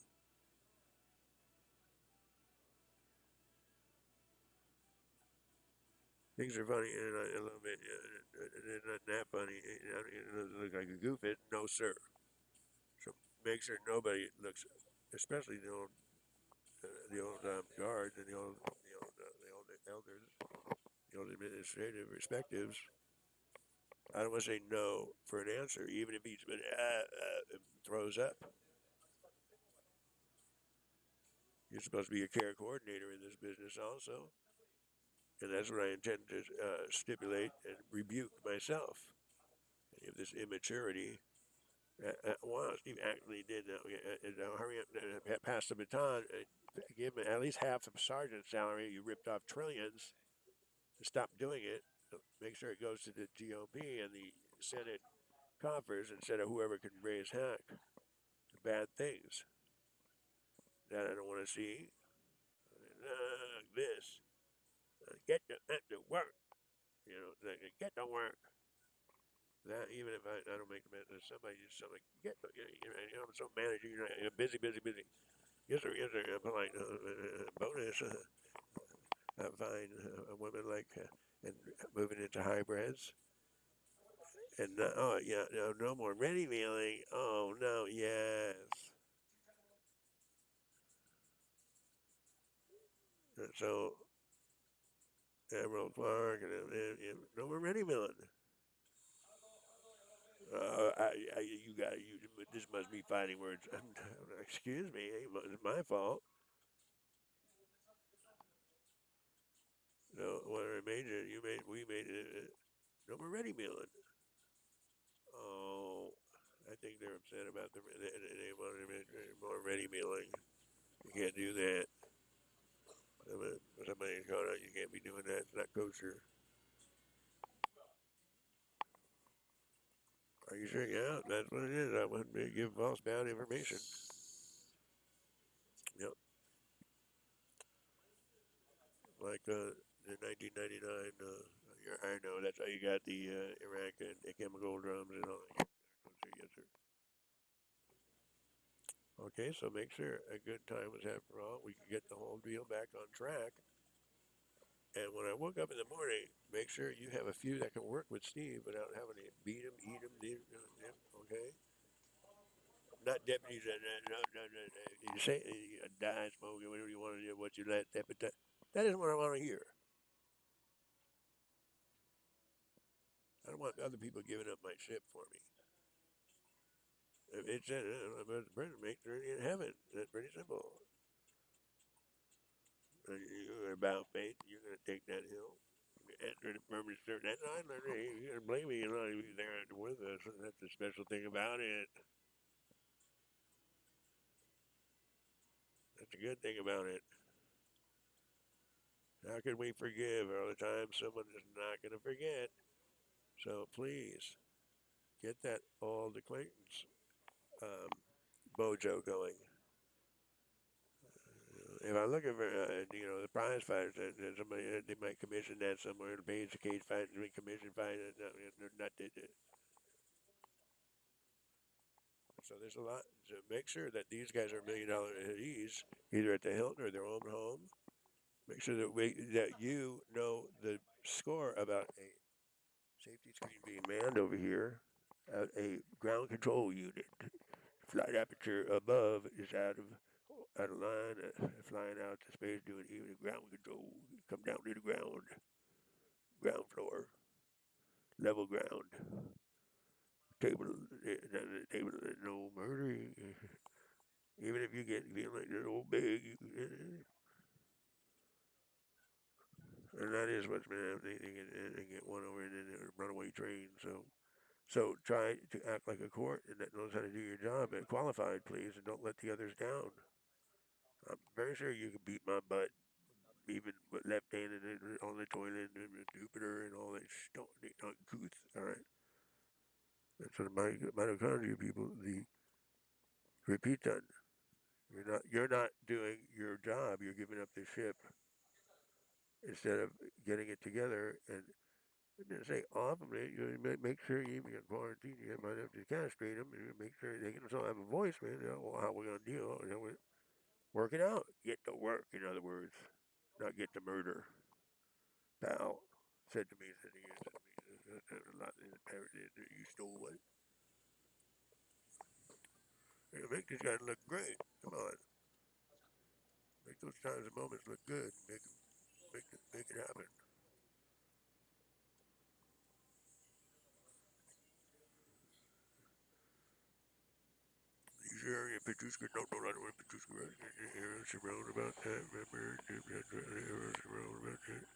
Things are funny and a little bit. They're not that funny. It look like a goof. It no sir. So make sure nobody looks, especially the old guards and the old elders, the old administrative respectives. I don't want to say no for an answer, even if he's been throws up. You're supposed to be a care coordinator in this business also, and that's what I intend to stipulate and rebuke myself. If this immaturity. Wow, Steve actually did hurry up, pass the baton, give him at least half the sergeant's salary. You ripped off trillions. Stop doing it. Make sure it goes to the GOP and the Senate coffers instead of whoever can raise heck. Bad things that I don't want to see. This. Get to work. Get to work. That even if I don't make the somebody get I'm so managing. Busy. Yes sir. Polite bonus. Find women like and moving into hybrids. And oh yeah, no more ready mealing. Oh no, yes. And so Admiral Clark and no more ready mealing. You got you. This must be fighting words. Excuse me, it's my fault. No, when I made it, we made it. No more ready mealing. Oh, I think they're upset about they wanted more ready mealing. You can't do that. Somebody's going out. You can't be doing that. It's not kosher. Are you sure? Yeah, that's what it is. I wouldn't give false bad information. Yep. Like in 1999, I know that's how you got the Iraq and the chemical drums and all that. Yes, sir. Okay, so make sure a good time was had for all. We can get the whole deal back on track. And when I woke up in the morning, make sure you have a few that can work with Steve without having to beat him, eat him, okay? Not deputies you say die smoking, whatever you want to do, what you let that, but that isn't what I want to hear. I don't want other people giving up my ship for me. If it's about the president, make sure you're in heaven. That's pretty simple. You're about faith. You're going to take that hill. Enter the permanent certain. That's not you're going to blame me. You're not even there with us. That's the special thing about it. That's a good thing about it. How can we forgive all the time someone is not going to forget? So please get that old acquaintance mojo going. If I'm looking for, the prize fighters, somebody they might commission that somewhere. The page the cage fight, commission fight. Not So there's a lot. So make sure that these guys are $1 million at ease, either at the Hilton or their own home. Make sure that you know the score about a safety screen being manned over here at a ground control unit. Flight aperture above is out of line, flying out to space doing even ground control. Come down to the ground floor, level ground. Table, no murder. Even if you get feeling like you're old big, and that is what's been happening. They get one over in a runaway train. So try to act like a court and that knows how to do your job and qualified, please, and don't let the others down. I'm very sure you can beat my butt, even with left-handed and on the toilet and Jupiter and all that stuff. Uncouth. All right. And so the mitochondria people, repeat that. You're not doing your job. You're giving up the ship instead of getting it together and didn't say off them. You make sure you even get quarantine. You might have to castrate them and make sure they can still have a voice, man. You know, well, how we gonna deal? You know, work it out. Get to work, in other words, not get to murder. Pal said to me, you stole what? You make this guy look great. Come on, make those times and moments look good. Make it happen. You sure your Petrushka? No, I don't want Petrushka. Everyone's around about that. Remember, everyone's around about that.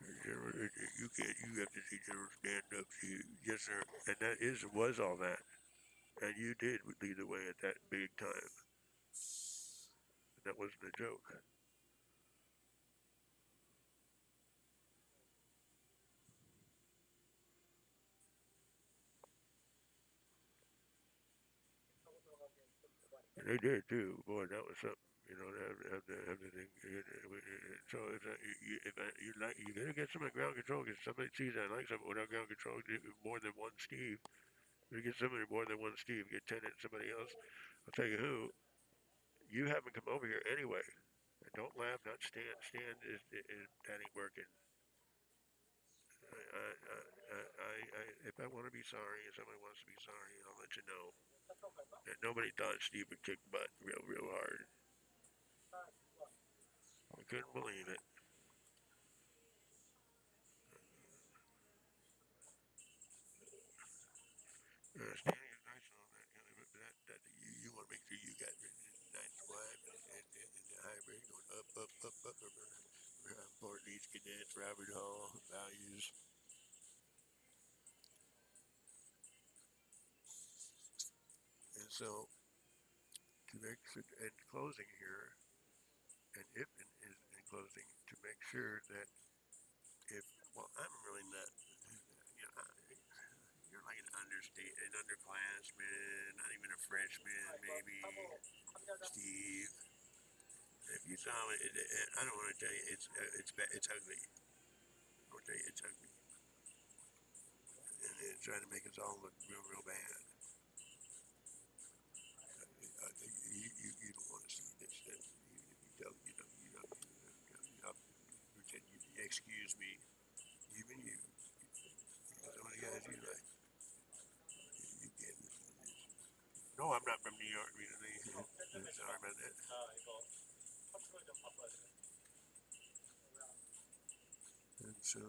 You can't. You have to see General stand up. Yes, sir. And that was all that. And you did lead the way at that big time. And that wasn't a joke. And they did too. Boy, that was something. You know, have the thing. So it's if you like, you gotta get some ground control because somebody sees that like something without ground control, more than one Steve. You get somebody more than one Steve, get Tenant, somebody else. I'll tell you who. You haven't come over here anyway. And don't laugh, not stand. Stand is that ain't working. If I want to be sorry, if somebody wants to be sorry, I'll let you know. And nobody thought Steve would kick butt real hard. I couldn't believe it. Standing is nice and all that, but you want to make sure you got nice wide and the hybrid going up. Important these cadets, Robert Hall, values. And so, to make in closing here, and if in closing, to make sure that if, well, I'm really not, you know, you're like an underclassman, not even a freshman, maybe, Steve. If you saw it, I don't want to tell you, it's ugly. I want to tell you, it's ugly. And they're trying to make us all look real bad. You don't want to see this. Excuse me, even you, some of the guys you like, you can't listen to this. No, I'm not from New York. Sorry about that. And so,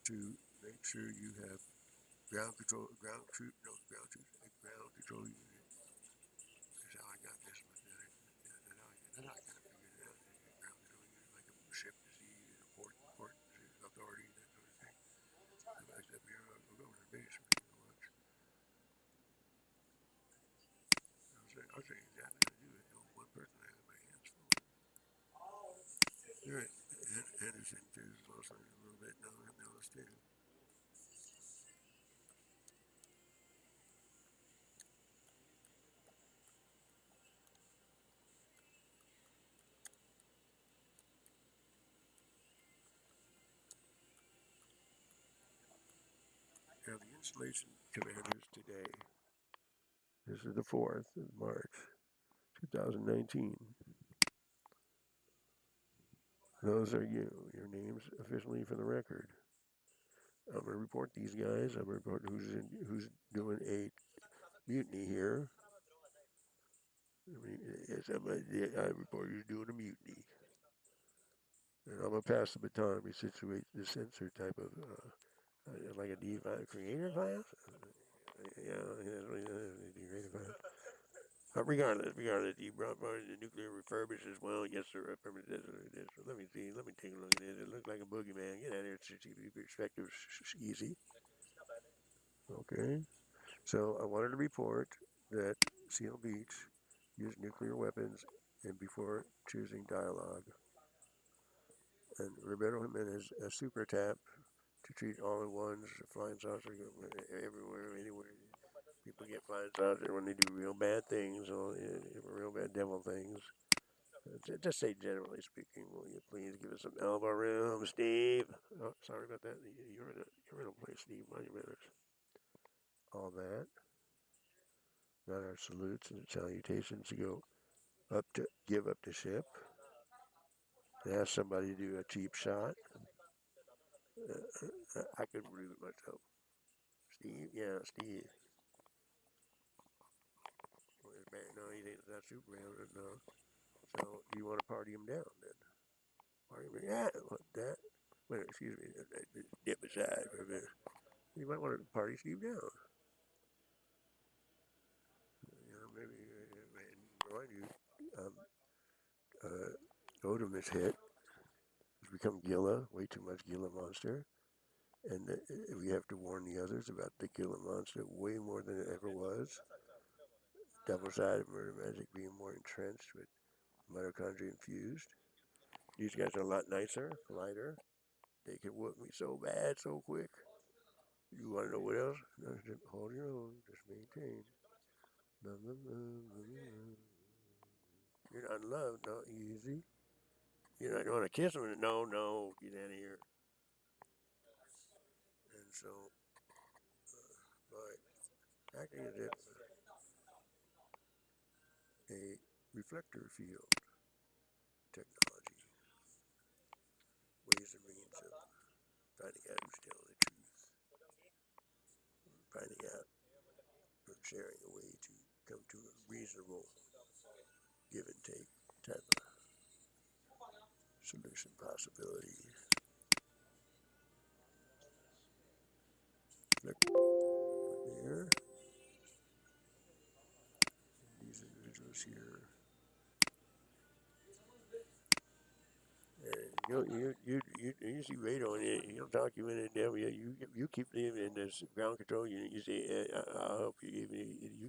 to make sure you have ground control, ground troop, no, ground troop, ground control unit. That's how I got this one. That's how I kind of figured it out. Ground control unit, like a ship to sea, a port authority, that sort of thing. I said, we'll go to the basement and watch. I'll show you exactly how to do it. You know, one person I have my hands full. All right. Henderson is also a little bit now understand. Now the installation commanders today. This is the 4th of March, 2019. Those are you. Your names officially for the record. I'm going to report these guys. I'm going to report who's doing a mutiny here. I report who's doing a mutiny. And I'm going to pass the baton, resituate the censor type of, like a creative class? Yeah, creative class. Regardless, you brought the nuclear refurbished as well. Yes, sir. Affirmative. Let me see. Let me take a look at this. It looks like a boogeyman. Get out of here. Perspective easy. Okay. So I wanted to report that Seal Beach use nuclear weapons and before choosing dialogue. And Roberto Jimenez, a super tap to treat all in ones, flying saucer everywhere, anywhere. People get flying saucer when they do real bad things, or real bad devil things. Just say generally speaking, will you please give us some elbow room, Steve? Oh, sorry about that. You're in a place, Steve. Mind your manners. All that. Not our salutes and salutations to go up to give up the ship. And ask somebody to do a cheap shot. I couldn't believe it myself. Steve? Yeah, Steve. No, he ain't not Superman. No. So, do you want to party him down then? Party him down? Yeah, what that? Wait, excuse me. Dip aside for a minute. You might want to party Steve down. You know, maybe remind you, Odom is hit. He's become Gila, way too much Gila monster. And we have to warn the others about the Gila monster way more than it ever was. Double-sided murder magic being more entrenched with mitochondria infused. These guys are a lot nicer, lighter. They can whoop me so bad, so quick. You want to know what else? Just hold your own. Just maintain. You're not in love. No, easy. You're not going to kiss him. No, no. Get out of here. And so, by acting as if a reflector field technology, ways and means of finding out who's telling the truth, finding out or sharing a way to come to a reasonable give and take type of solution possibility. Look there. These individuals here. You see radar on it. He'll talk you into devil. You keep him in this ground control unit. You say, I'll help you.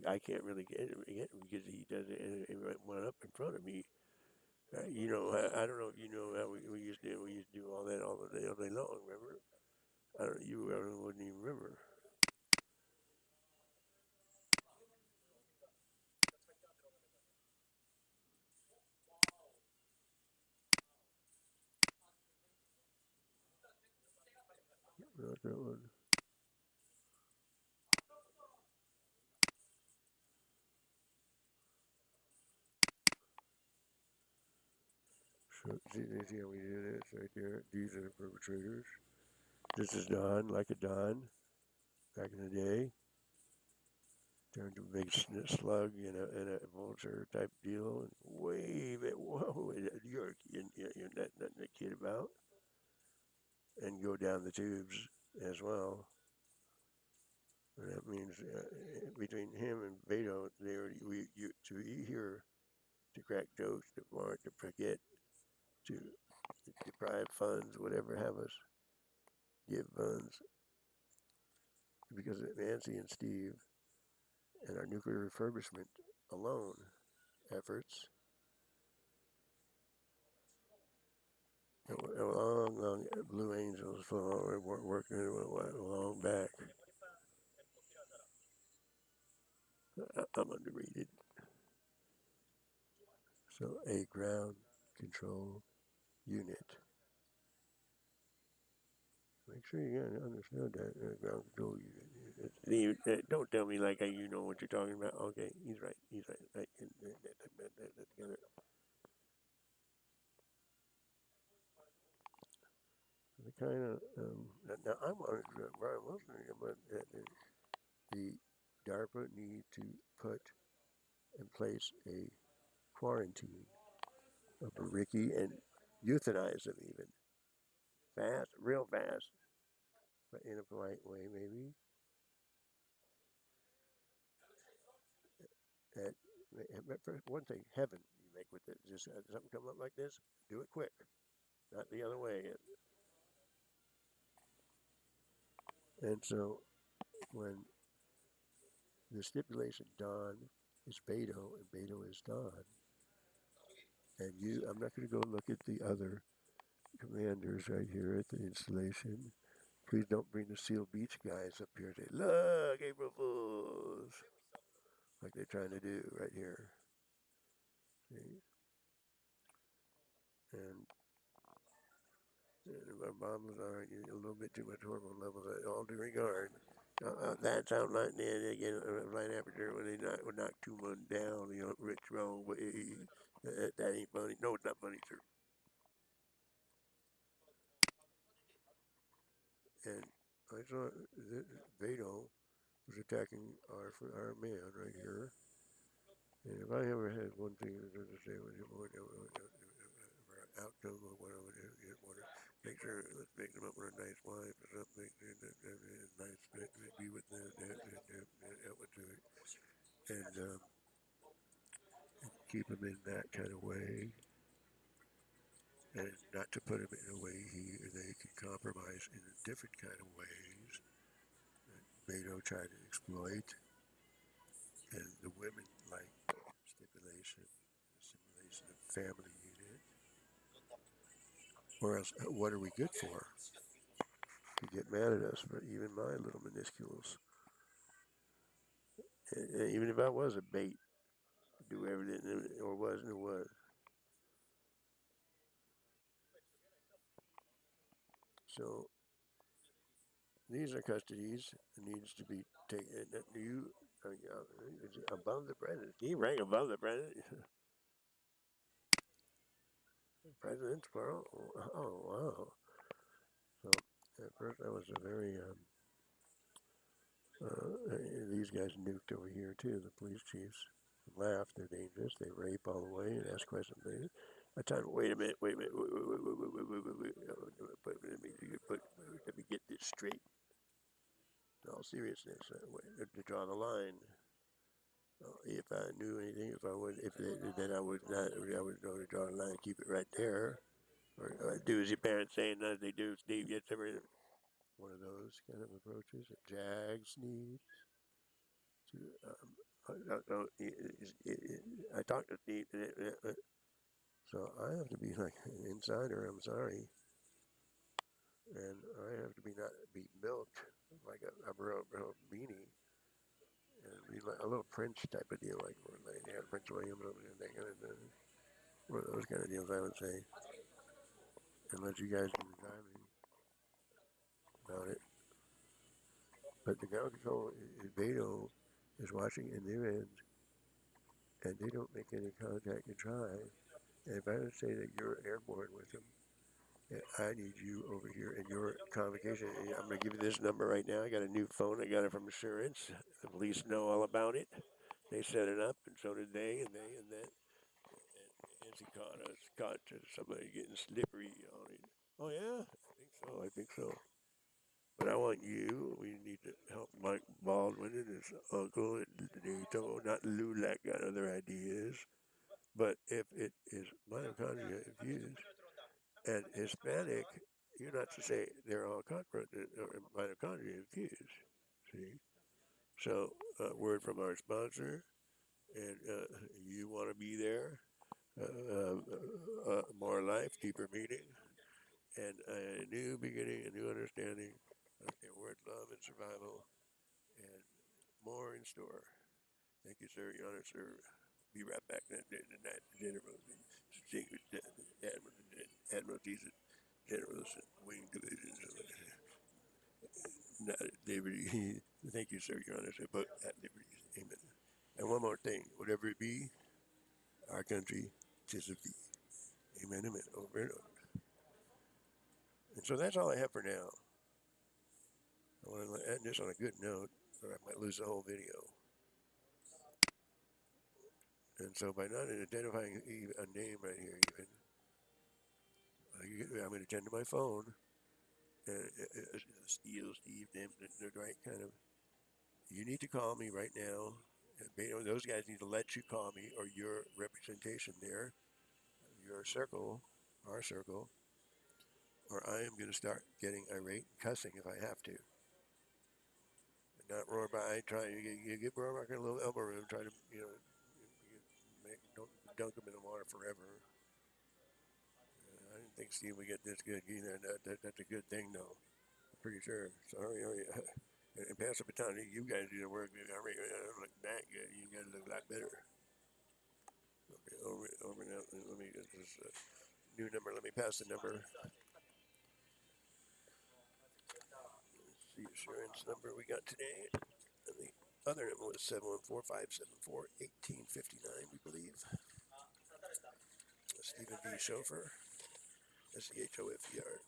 I can't really get him because he does it one up in front of me. I don't know if you know how we used to do all that all day long. Remember? I don't. You wouldn't even remember. Not that one. So, see how we do this right there? These are the perpetrators. This is Don, like a Don, back in the day. Turned to a big slug and a vulture type deal and wave it. Whoa, you're nothing to kid about. And go down the tubes as well. And that means between him and Beto, to hear, to crack jokes, to mark, to forget, to deprive funds, whatever have us, give funds. Because of Nancy and Steve and our nuclear refurbishment alone efforts, long Blue Angels working long back. I'm underrated. So a ground control unit. Make sure you understand that ground control unit. Don't tell me like you know what you're talking about. Okay, he's right. He's right. Together. The kind of now I'm on Brian Wilson, but the DARPA need to put in place a quarantine of Ricky and euthanize them even fast, real fast, but in a polite way maybe. But for one thing, heaven you make with it. Just something come up like this, do it quick, not the other way. And so when the stipulation dawned is Beto, and Beto is God. And I'm not going to go look at the other commanders right here at the installation. Please don't bring the Seal Beach guys up here and say, look, April Fools, like they're trying to do right here. See? And my mom was all right, a little bit too much hormone levels, all due regard. That's how lightning again, light aperture when they would knock 2-1 down, rich wrong, but that ain't funny. No, it's not funny, sir. And I saw Vado was attacking our man right here. And if I ever had one thing to say with him, outcome or whatever, make sure let's make them up with a nice wife or something, nice be with them, help with it, and keep them in that kind of way, and not to put them in a way they can compromise in a different kind of ways. Beto tried to exploit, and the women like stipulation, simulation of family unit. Or else, what are we good for? To get mad at us for even my little minuscules. And even if I was a bait, do everything, or wasn't, or was. So these are custodies. It needs to be taken. You above the president. He rank above the president. President's plural. Oh wow. So at first I was a very these guys nuked over here too. The police chiefs laugh. They're dangerous. They rape all the way and ask questions. I tell them, wait a minute, wait, let me get this straight. In all seriousness, to draw the line. If I knew anything, then I would not. I would know to draw the line, keep it right there, or do as your parents say, not as they do. Steve gets everything. One of those kind of approaches that Jags needs to. I talked to Steve, so I have to be like an insider. I'm sorry, and I have to not be milked like a real beanie. And be like a little Prince type of deal, like they had Prince William and that kind of thing. One of those kind of deals, I would say. And let you guys do the driving about it. But the ground control, Beto is watching in their end, and they don't make any contact and try. And if I would say that you're airborne with them, I need you over here in your convocation. I'm going to give you this number right now. I got a new phone. I got it from insurance. The police know all about it. They set it up, and so did they, and that. And she caught somebody getting slippery on it. Oh, yeah? I think so. But I want you. We need to help Mike Baldwin and his uncle and Nato. Not Lulac got other ideas. But if it is mitochondria infused and Hispanic, you're not to say they're all mitochondria infused. See? So, word from our sponsor, and you want to be there. More life, deeper meaning, and a new beginning, a new understanding of the word love and survival, and more in store. Thank you, sir. Your honor, sir. Be right back. Admiralties and generals and wing divisions. Liberty. Thank you, sir. Your honor, sir. But at liberty. Amen. And one more thing. Whatever it be, our country, 'tis of thee. Amen, amen. Over and over. And so that's all I have for now. I want to end this on a good note, or I might lose the whole video. And so by not identifying a name right here, I'm going to attend to my phone. Steve, the right kind of. You need to call me right now. Those guys need to let you call me, or your representation there, your circle, our circle, or I am going to start getting irate and cussing if I have to. Not roar by, try you get roar back in a little elbow room, try to are forever. I didn't think Steve would get this good either. That's a good thing, though. I'm pretty sure. Sorry, and pass the baton. You guys do the work. I mean, look that good. You guys look a lot better. Okay, over now. Let me get this new number. Let me pass the number. Let's see, assurance number we got today. And the other number was 714-574-1859, we believe. Stephen D. Schofer, SCHOFER,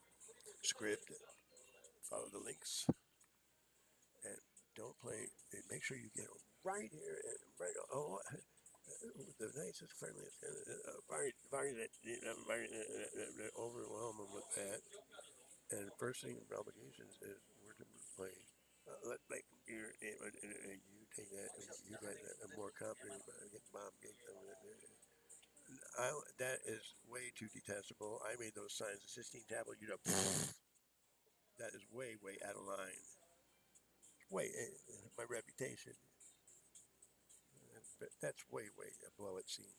scribd. Follow the links. And don't play. Make sure you get right here and right. Oh, the nicest, friendliest. Overwhelm them with that. And first thing in obligations is we're to play. Let's play computer, and you take that, and you guys are more confident about it. Get Bob Gates. That is way too detestable. I made those signs. The Sistine tablet, you know, that is way, way out of line. Way, my reputation. But that's way, way below it seen.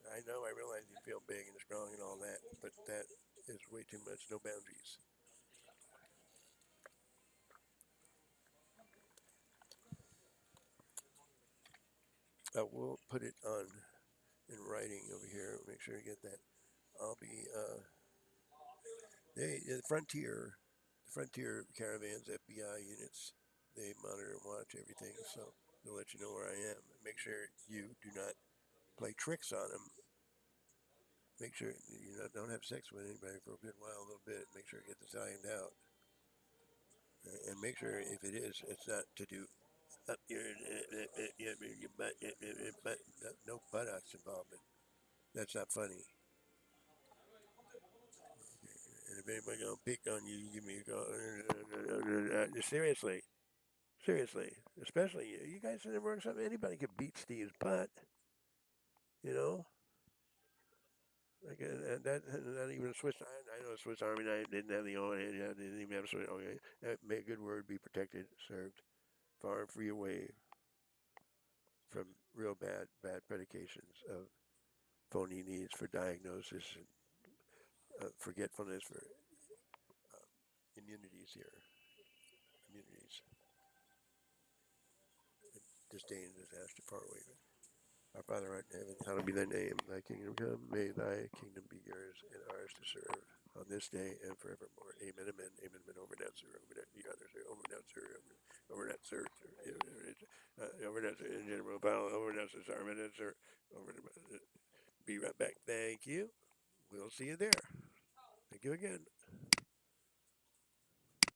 I know, I realize you feel big and strong and all that, but that is way too much. No boundaries. We'll put it on in writing over here. Make sure you get that. I'll be the frontier caravans, FBI units. They monitor and watch everything, so they'll let you know where I am. Make sure you do not play tricks on them. Make sure you don't have sex with anybody for a good while, a little bit. Make sure you get this ironed out, and make sure if it is, it's not to do up your butt, no buttocks involvement. That's not funny. And if anybody gonna pick on you, give me a call. Seriously, especially you guys in the work something. Anybody could beat Steve's butt, you know. Like that, not even a Swiss. I know a Swiss Army knife didn't have the own. Didn't even have Swiss. Okay, that may a good word be protected, served, far and free away from real bad predications of phony needs for diagnosis and forgetfulness for immunities here. Immunities. And disdain and disaster far away. Our Father art in heaven, hallowed be thy name. Thy kingdom come, may thy kingdom be yours and ours to serve on this day and forevermore. Amen, amen, amen, amen. Over that, sir. Over that, the other, sir. Over that, sir. Over that, sir. Over that, sir. In general, over that, sir. Over that, sir. Over that. Be right back. Thank you. We'll see you there. Thank you again.